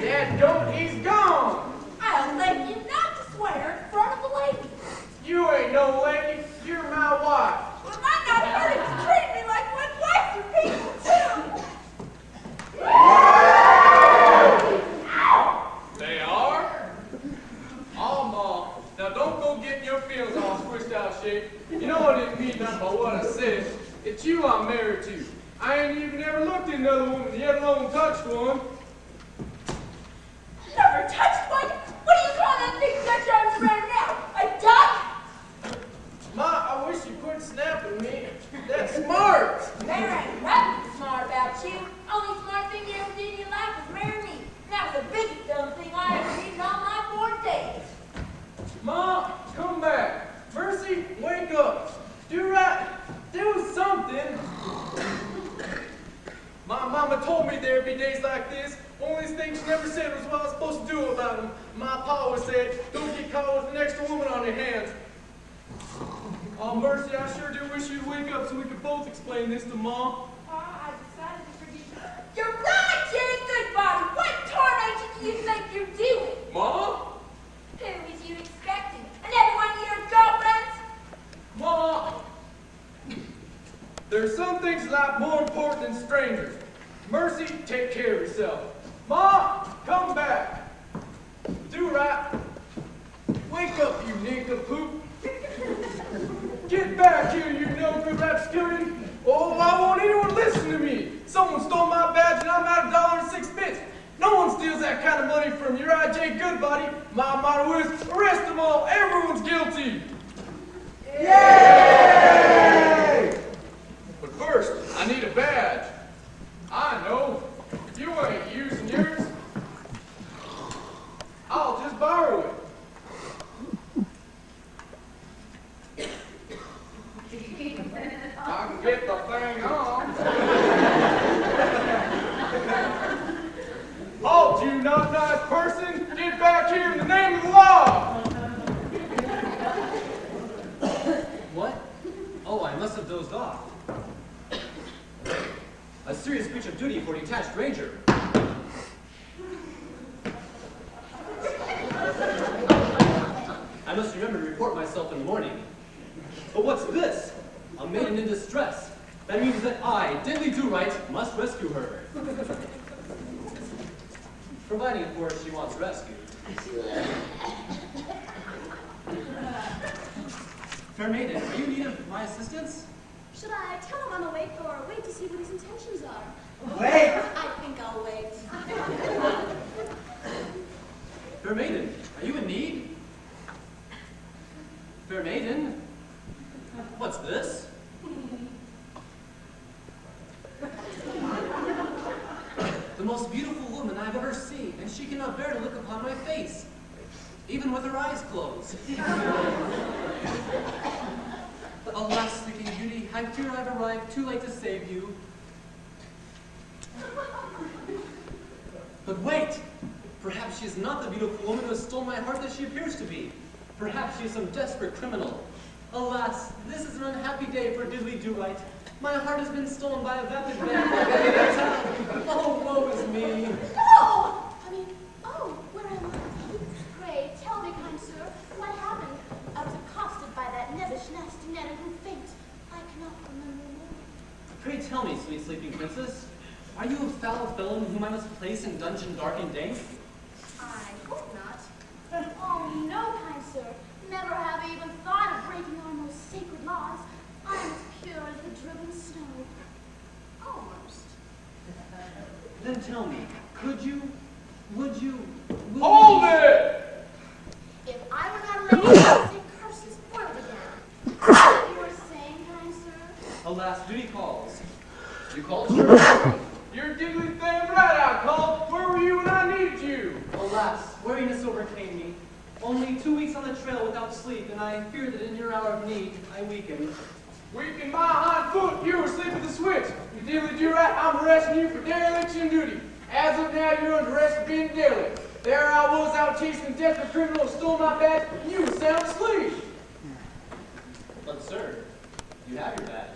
Dad, don't. He's gone. I'll let you not to swear in front of the lady. You ain't no lady. You're my wife. Well, might not hurt him to treat me like one wife for people, too. They are? Oh, Ma. Now don't go getting your feelings all squished out shape. You know I didn't mean nothing by what I said. It's you I'm married to. I ain't even ever looked at another woman, yet alone touched one. Never touched one? What do you call that big Dutch arms around now? A duck? Ma, I wish you quit snapping me. That's smart. There ain't nothing smart about you. Only smart thing you ever did in your life was marry me. That was the biggest dumb thing I ever did in all my 4 days. Ma, come back. Mercy, wake up. Do right. Do something. My mama told me there'd be days like this. Only thing she never said was what I was supposed to do about them. My pa always said, don't get caught with an extra woman on your hands. Oh, Mercy, I sure do wish you'd wake up so we could both explain this to Ma. I decided to forgive you. You're right, Jerry Goodbody. What tornation do you think you're doing? Ma? Who was you expecting? Another one of your girlfriends? Ma! There's some things in life more important than strangers. Mercy, take care of yourself. Ma, come back. Do right. Wake up, you nincompoop. Get back here, you no-good rapscurry. Oh, why won't anyone listen to me? Someone stole my badge and I'm out $1.06. No one steals that kind of money from your I.J. Goodbody. My motto is, arrest them all. Everyone's guilty. Yay! But first, I need a badge. I know. You ain't using yours. I'll just borrow it. I can get the thing on. Halt, you not nice person! Get back here in the name of the law! What? Oh, I must have dozed off. A serious breach of duty for a detached ranger. I must remember to report myself in the morning. But what's this? A maiden in distress. That means that I, Diddley Do-Right, must rescue her. Providing, of course, she wants rescued. Fair maiden, are you in need of my assistance? Should I tell him I'm awake or wait to see what his intentions are? Wait! I think I'll wait. Fair maiden, are you in need? Fair maiden? What's this? The most beautiful woman I've ever seen, and she cannot bear to look upon my face, even with her eyes closed. Alas, sleeping beauty, I fear I've arrived too late to save you. But wait! Perhaps she is not the beautiful woman who stole my heart that she appears to be. Perhaps she is some desperate criminal. Alas, this is an unhappy day for Diddley Do-Right. My heart has been stolen by a vapid band. Oh, woe is me. Oh, where am I? Pray, tell me, kind sir, what happened? tell me, sweet sleeping princess, are you a foul villain whom I must place in dungeon dark and dank? I hope not. Oh, no, kind sir. Never have I even thought of breaking our most sacred laws. I am as pure as the driven snow. Almost. Then tell me, would you... Hold it! If I were not a lady, I would say curses foiled again. What you were saying, kind sir? Alas, duty calls. You called, sir? You're diddly damn right I called. Where were you when I needed you? Alas, weariness overcame me. Only 2 weeks on the trail without sleep, and I fear that in your hour of need, I weakened. Weaken my hind foot. You were asleep at the switch. You diddly do right. I'm arresting you for dereliction of duty. As of now, you're under arrest for being derelict. There I was out chasing death for criminals who stole my badge, and you were sound asleep. But sir, you have your badge.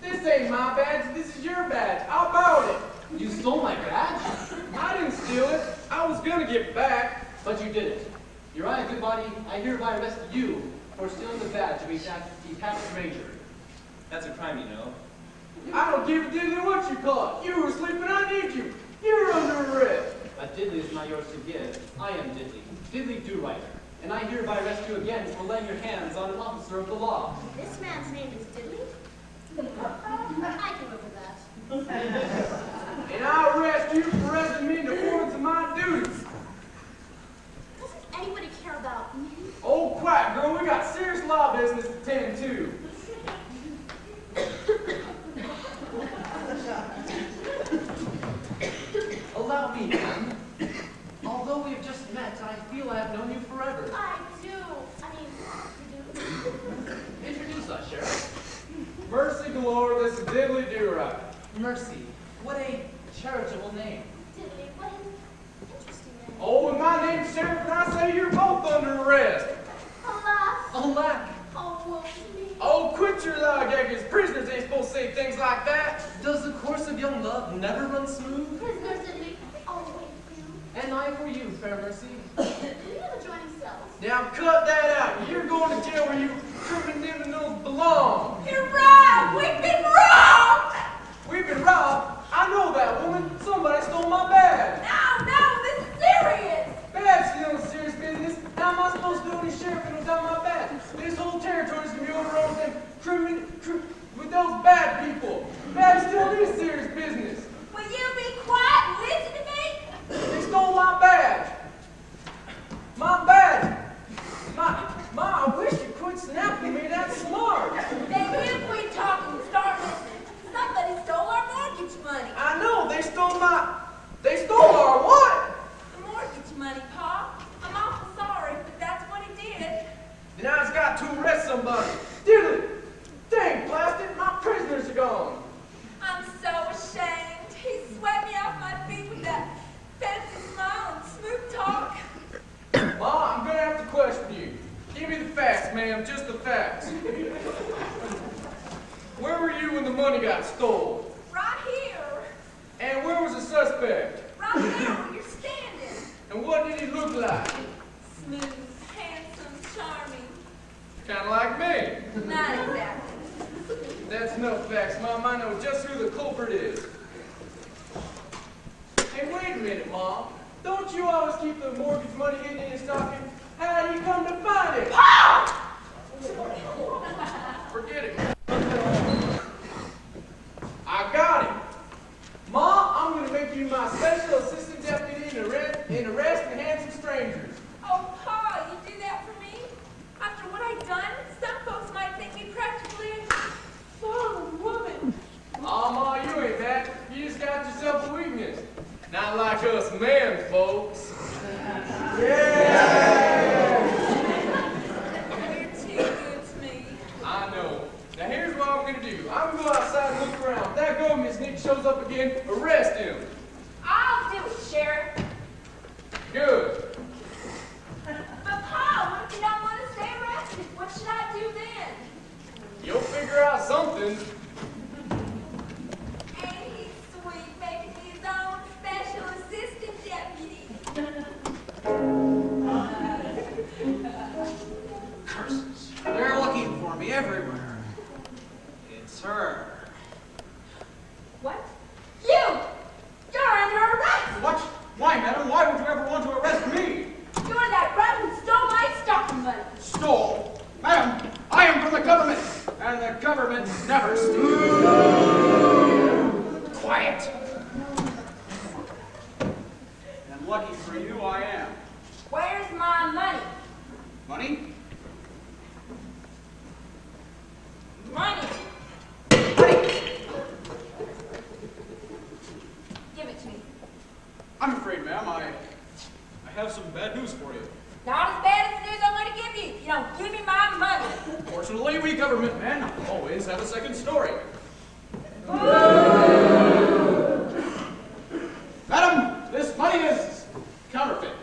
This ain't my badge. This is your badge. I borrowed it. You stole my badge? I didn't steal it. I was gonna give it back. But you didn't. Your Honor, good body, I hereby arrest you for stealing the badge of a detached ranger. That's a crime, you know. I don't give a diddly what you call it. You were asleep and I need you. You're under arrest. But diddly is not yours to give. I am diddly, diddly do-writer. And I hereby arrest you again for laying your hands on an officer of the law. This man's name is Diddley? I can live with that. And I arrest you for arresting me in accordance with my duties. Doesn't anybody care about me? Oh, quiet, girl. We got serious law business to tend to. Allow me, ma'am. Although we have just met, I feel I have known you forever. I do. I mean, you do. Introduce us, Sheriff. Mercy galore, this is Diddly Do-Right. Mercy. What a charitable name. Diddley, what an interesting name. Oh, and my name's Sheriff, and I say you're both under arrest. Alas. Alack. Oh, woe is me. Oh, quit your lollygaggers. Prisoners ain't supposed to say things like that. Does the course of young love never run smooth? Prisoners, Diddley, I'll wait for you. And I for you, fair Mercy. Do you have adjoining cells? Now cut that out. You're going to jail where you criminals belong. You're right! We've been robbed! We've been robbed. I know that woman. Somebody stole my badge. No, this is serious! Badge stealing serious business. How am I supposed to do any sheriffing without my badge? This whole territory's gonna be overrun with them with those bad people. Badge stealing is serious business. Will you be quiet and listen to me? They stole my badge. My badge. Ma, I wish you quit snapping me that smart. Then you quit talking and start listening. Somebody stole our mortgage money. I know, they stole our what? The mortgage money, Pa. I'm awful sorry, but that's what he did. Now it's got to arrest somebody. Diddly! Dang, plastic, my prisoners are gone. I'm so ashamed. He swept me off my feet with that fancy smile and smooth talk. Ma, I'm gonna have to question you. Give me the facts, ma'am, just the facts. Where were you when the money got stole? Right here. And where was the suspect? Right there where you're standing. And what did he look like? Smooth, handsome, charming. Kinda like me. Not exactly. That's no facts, Mom. I know just who the culprit is. Hey, wait a minute, Mom. Don't you always keep the mortgage money hidden in your stocking? How do you come to find it? Forget it. I got him. Ma, I'm going to make you my special assistant deputy in arrest and handsome strangers. Oh, Pa, you do that for me? After what I've done, some folks might think me practically a fallen woman. Oh, Ma, you ain't that. You just got yourself a weakness. Not like us men, folks. Yeah! You're too good to me. I know. Now here's what I'm gonna do. I'm gonna go outside and look around. If that government sneak shows up again, arrest him. I'll do it, Sheriff. Good. But Pa, what if you don't want to stay arrested? What should I do then? You'll figure out something. Ain't he sweet, making me his own special assistant deputy? Curses. They're looking for me everywhere. It's her. The government never steals. Quiet. And lucky for you, I am. Where's my money? Money? Money! Give it to me. I'm afraid, ma'am, I have some bad news for you. Not as bad as the news I'm going to give you if you don't give me my money. Fortunately, we government men always have a second story. Madam, this money is counterfeit.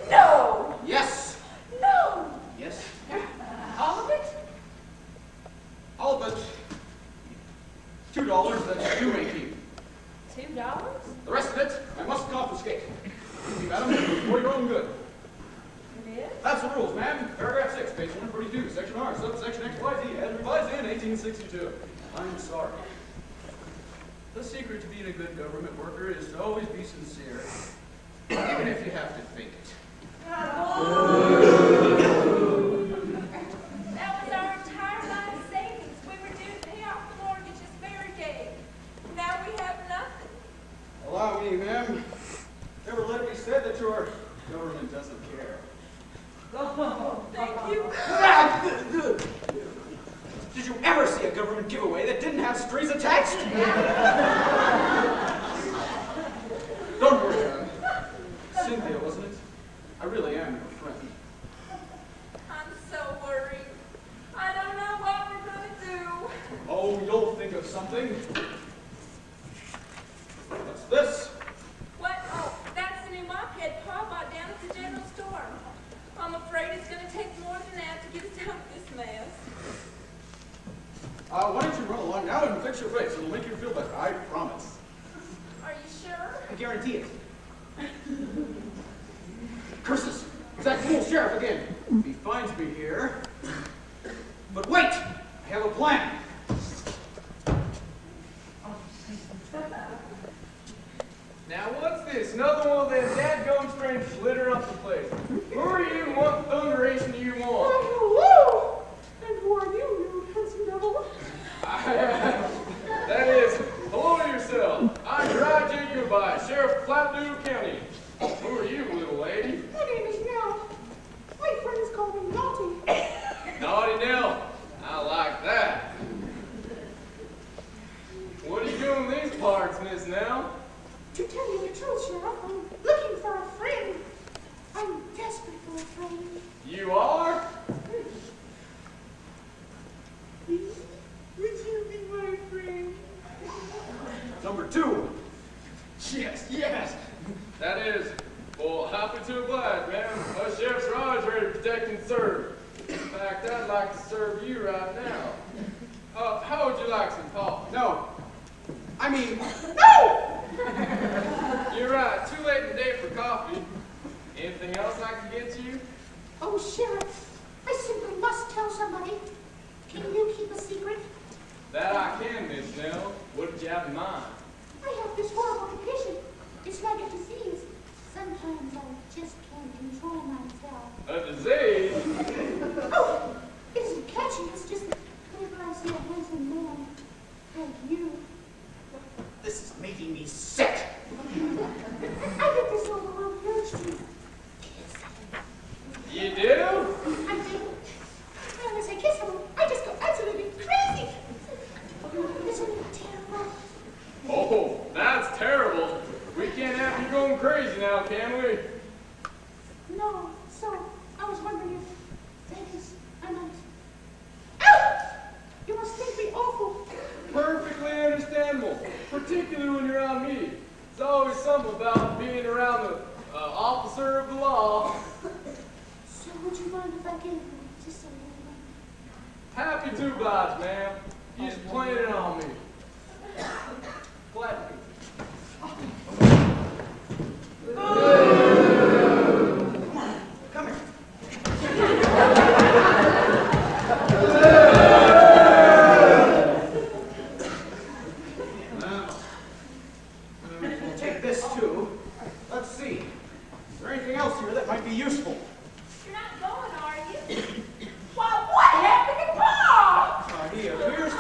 No! Yes. No! Yes. All of it? All of it. $2 that you may keep. $2? The rest of it, I must confiscate. See, madam, for your own good. It is? That's the rules, ma'am. Paragraph 6, page 142, section R, subsection XYZ, as revised in 1862. I'm sorry. The secret to being a good government worker is to always be sincere, even if you have to fake it. That was our entire line of savings. We were due to pay off the mortgage this very day. Now we have nothing. Allow me, ma'am. Never let it be said that your government doesn't care. Oh, thank you. Did you ever see a government giveaway that didn't have strings attached? Don't worry, Cynthia, wasn't it? I really am your friend. I'm so worried. I don't know what we're going to do. Oh, you'll think of something. What's this? What? Oh, that's the new mop head Pa bought down at the general store. I'm afraid it's going to take more than that to get us out of this mess. Why don't you run along now and fix your face? It'll make you feel better, I promise. Are you sure? I guarantee it. Curses! It's that fool sheriff again. He finds me here. But wait! I have a plan. Now what's this? Another one of them dadgum strangers litter up the place. Who are you and what thunderation do you want? Hello! And who are you, you handsome devil? That is, hello yourself. I'm Dry Jacob by Sheriff Flatdew County. Who are you, little lady? My name is Nell. My friends call me Naughty. Naughty Nell. I like that. What are you doing in these parts, Miss Nell? To tell you the truth, Sheriff, I'm looking for a friend. I'm desperate for a friend. You are? Please, would you be my friend? Number 2. Yes, yes. That is, well, happy to oblige, ma'am. Us sheriffs are always ready to protect and serve. In fact, I'd like to serve you right now. How would you like some coffee? No. I mean, No! You're right. Too late in the day for coffee. Anything else I can get you? Oh, Sheriff, I simply must tell somebody. Can you keep a secret? That I can, Miss Nell. What did you have in mind? I have this horrible condition. It's like a disease. Sometimes I just can't control myself. A disease? Oh, it isn't catching. It's just that whenever I see a handsome man like you, This is making me sick. I get this overwhelmed urge to kiss. You do? I do. And as I kiss him, I just go absolutely crazy. Isn't it terrible? Oh, that's terrible. We can't have you going crazy now, can we? No, so I was wondering if that is I might. Ow! You must think me awful. Perfectly understandable, particularly when you're around me. It's always something about being around the officer of the law. So would you mind if I gave you just a little? Happy to oblige, ma'am. You just playing it on me. Glad to. Come here. We'll take this too. Let's see. Is there anything else here that might be useful? You're not going, are you? Why, what happened to Pa? he appears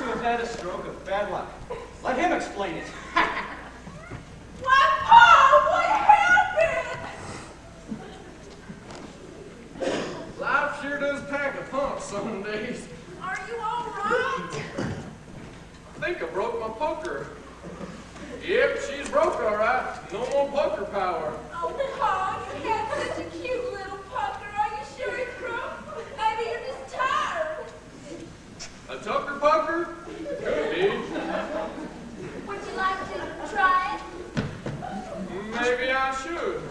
explain it. Why, Pa, what happened? Life sure does pack a punch some days. Are you all right? I think I broke my poker. Yep, she's broke all right. No more poker power. Oh, Pa, you had such a cute little pucker. Are you sure it's broke? Maybe you're just tired. A tucker pucker? Could be. Would you like to try it? Maybe I should.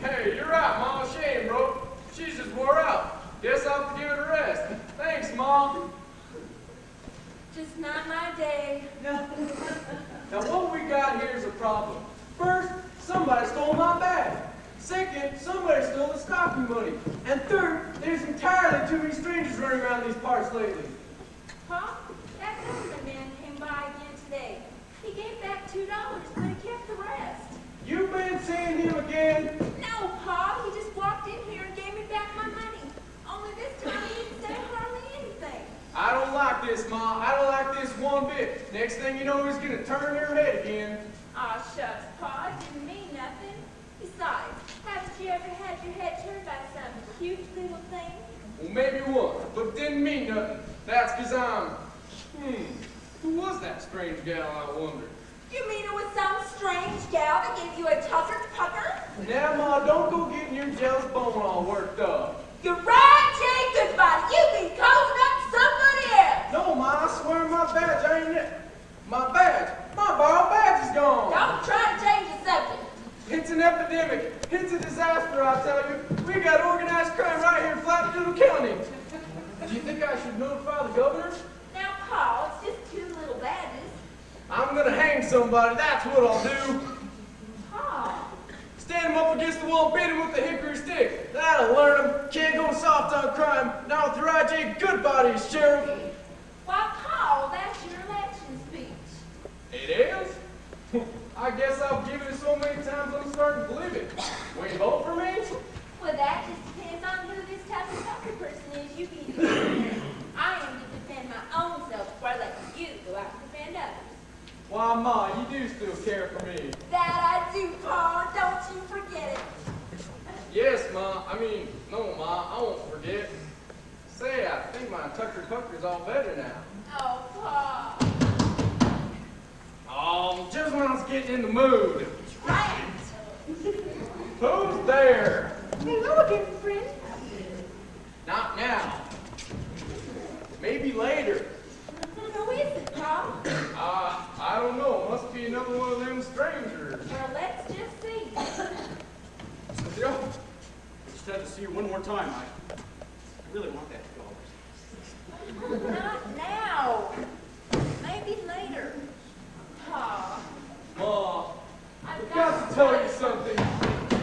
Hey, you're right, Ma. She ain't broke. She's just wore out. Guess I'll have to give it a rest. Thanks, Ma. Just not my day. Now what we got here is a problem. First, somebody stole my bag. Second, somebody stole the stocking money. And third, there's entirely too many strangers running around these parts lately. Pa, that government man came by again today. He gave back $2, but he kept the rest. You've been seeing him again? No, Pa, he just walked in here and gave me back my money. Only this time he didn't say hardly anything. I don't like this, Ma. I don't like this one bit. Next thing you know, he's gonna turn your head again. Aw, shucks, Pa, it didn't mean nothing. Besides, haven't you ever had your head turned by some cute little thing? Well, maybe once, but didn't mean nothing. That's 'cause I'm... Who was that strange gal, I wonder? You mean it was some strange gal that gave you a tucker pucker? Now, Ma, don't go getting your jealous bone all worked up. You're right, Jay Goodbody. You've been calling up somebody else. No, Ma, I swear my badge ain't it. My badge. My borrowed badge is gone. Don't try to change the subject. It's an epidemic. It's a disaster, I tell you. We got organized crime right here in Flapdoodle County. Do you think I should notify the governor? Now, Pa, it's just 2 little badges. I'm gonna hang somebody. That's what I'll do. Pa. Stand him up against the wall, beat him with a hickory stick. That'll learn him. Can't go soft on crime. Not with your I.J. Goodbody, Sheriff. Why, Pa, that's your election speech. It is? I guess I've given it so many times I'm starting to believe it. Will you vote for me? Well, that just depends on who this type of pucker person is you be defending. I am to defend my own self before I let you go out and defend others. Why, Ma, you do still care for me. That I do, Pa. Don't you forget it. Yes, Ma. No, Ma. I won't forget. Say, I think my tucker pucker's all better now. Oh, Pa. Oh, just when I was getting in the mood. Right. Who's there? Hello again, friend. Not now. Maybe later. Who is it, Pa? I don't know. Must be another one of them strangers. Well, let's just see. Joe, I just had to see you one more time. I really want that $2. Not now. Maybe later. Pa. Ma, I've I've got to tell you something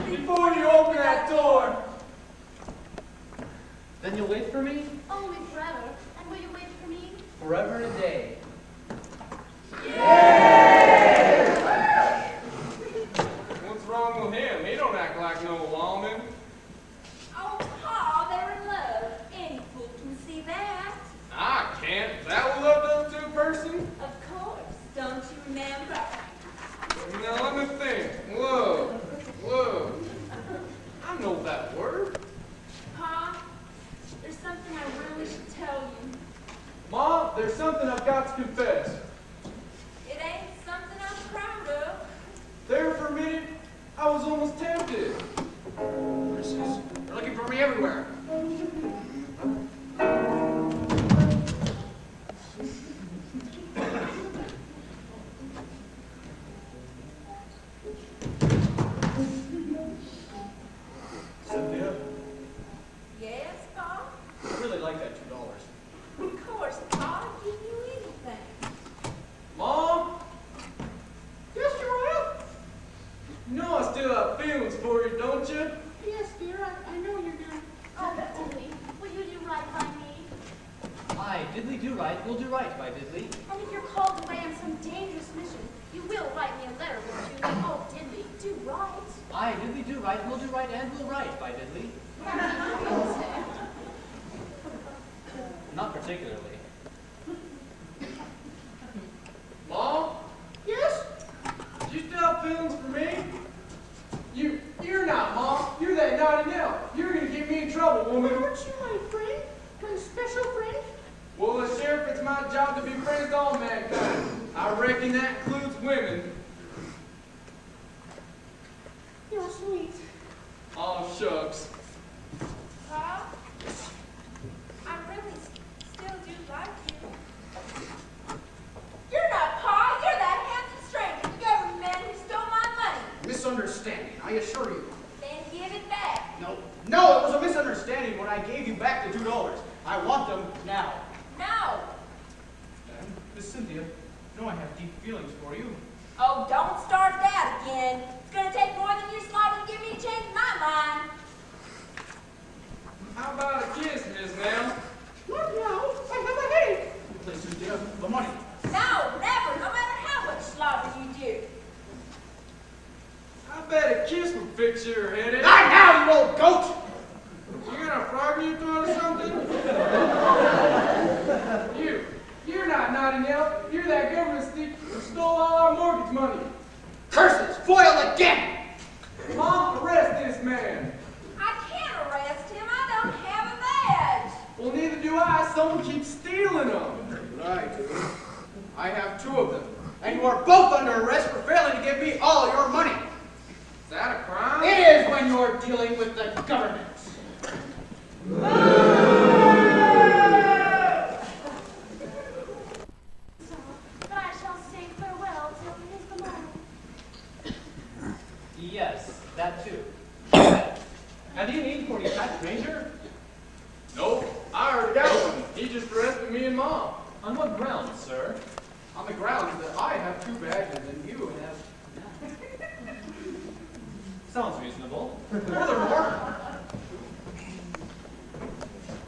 before you open that door. Then you'll wait for me? Only forever. And will you wait for me? Forever and a day. What's wrong with him? He don't act like no lawman. Oh, Pa, they're in love. Any fool can see that. I can't. That will love those two person? Of course. Don't you remember? Now let me think. Love. Love. I know that word. Pa, there's something I really should tell you. Ma, there's something I've got to confess. It ain't something I'm proud of. There for a minute, I was almost tempted. They're looking for me everywhere. Cynthia, Yes, Pa? I really like that $2. Of course, Pa. I'd give you anything. Mom? Yes, you will. You know I still have feelings for you, don't you? Yes, dear, I know you do. Oh, Diddley, will you do right by me? Aye, Diddley do right, will do right by Diddley. And if you're called away on some dangerous mission, you will write me a letter, won't you? Oh, Diddley, do right. Aye, Diddley do right, will do right, and will write by Diddley. Not particularly. trouble, woman. Aren't you my friend? My special friend? Well, as sheriff, it's my job to be friends to all mankind. I reckon that includes women. You're sweet. Oh, shucks. Pa, I really still do like you. You're not Pa, you're that handsome stranger, the government man who stole my money. Misunderstanding, I assure you. Then give it back. No, it was a misunderstanding when I gave you back the $2. I want them now. No. Miss Cynthia, you know I have deep feelings for you. Oh, don't start that again. It's gonna take more than your slobbing to get me to change my mind. How about a kiss, Miss Nell? Not now. I have a headache. Please, Cynthia, the money. No, never, no matter how much slobber you do. I bet a kiss would fix your headache. Not now, you old goat! You got a frog in your throat or something? You're not Nottingham. You're that government thief who stole all our mortgage money. Curses! Foiled again! Mom, arrest this man. I can't arrest him. I don't have a badge. Well, neither do I. Someone keeps stealing them. Right. I have 2 of them. And you are both under arrest for failing to give me all your money. Is that a crime? It is when you're dealing with the government. But I shall say farewell till it is the morning. Yes, that too. Have you need for the attack ranger? Nope. I already got one. He just arrested me and Mom. On what grounds, sir? On the grounds that I have 2 badges and you have... Sounds reasonable. Furthermore,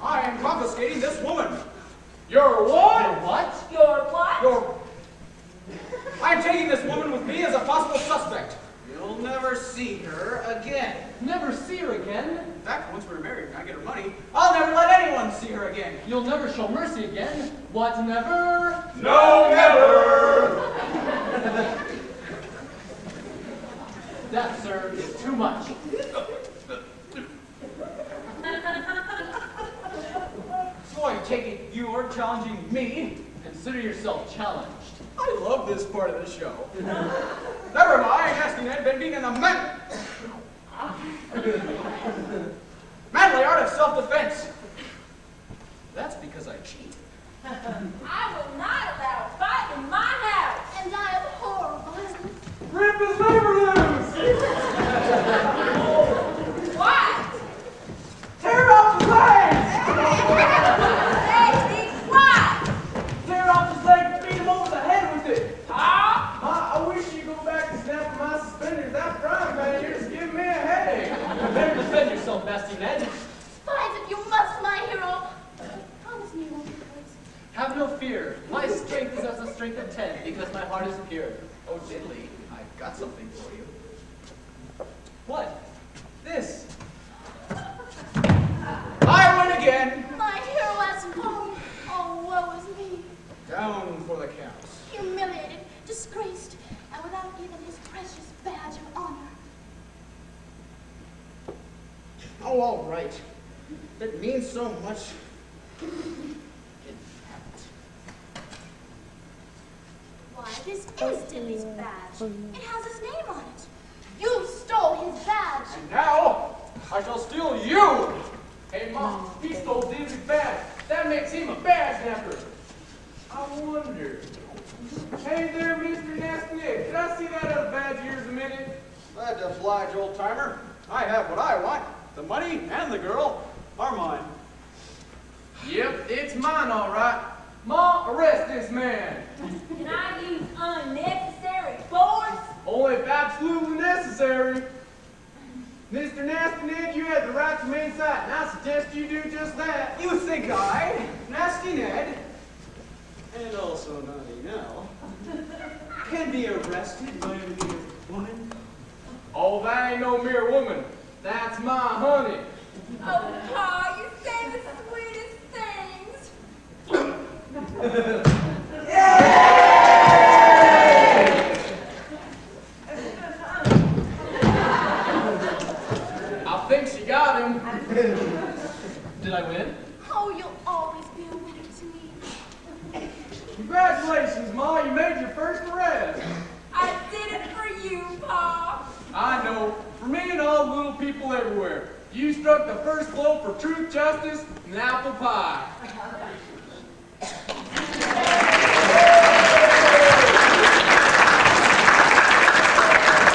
I am confiscating this woman. You're what? Your what? You're what? I am taking this woman with me as a possible suspect. You'll never see her again. Never see her again? In fact, once we're married and I get her money, I'll never let anyone see her again. You'll never show mercy again? What, never? No, never! That, sir, is too much. So I take it you're challenging me? Consider yourself challenged. I love this part of the show. Never mind asking Ed been being in the manly art of self-defense. That's because I cheat. I will not allow a fight in my house. And I abhor violence. Rip his liver loose! What? Tear off his legs! Hey, be quiet! Tear off his leg and beat him over the head with it! Huh? I wish you'd go back and snap my suspenders. That frying pan here is giving me a headache. Better defend yourself, Nasty Ned. Fight if you must, my hero. Promise me you won't be hurt. Have no fear. My strength is as the strength of 10, because my heart is pure. Oh, diddly, I've got something for you. What? This. I win again. My hero has fallen. Oh, woe is me. Down for the counts. Humiliated, disgraced, and without even his precious badge of honor. Oh, all right. It means so much. Why, this is Dilly's badge. It has his name on it. You stole his badge. And now, I shall steal you! Hey, Mom, he stole Dizzy's badge. That makes him a badge snapper. I wonder. Hey there, Mr. Nasty Nick. Did I see that other badge of yours a minute? Glad to oblige, old timer. I have what I want. The money and the girl are mine. Yep, it's mine, all right. Mom, arrest this man. Can I use unnecessary force? Only if absolutely necessary. Mr. Nasty Ned, you have the right to remain silent, and I suggest you do just that. You think I, Nasty Ned, and also Naughty Nell, can be arrested by a mere woman? Oh, that ain't no mere woman. That's my honey. Oh, Pa, you say the sweetest things. I think she got him. Did I win? Oh, you'll always be a winner to me. Congratulations, Ma, you made your first arrest. I did it for you, Pa. I know, for me and all the little people everywhere, you struck the first blow for truth, justice, and apple pie.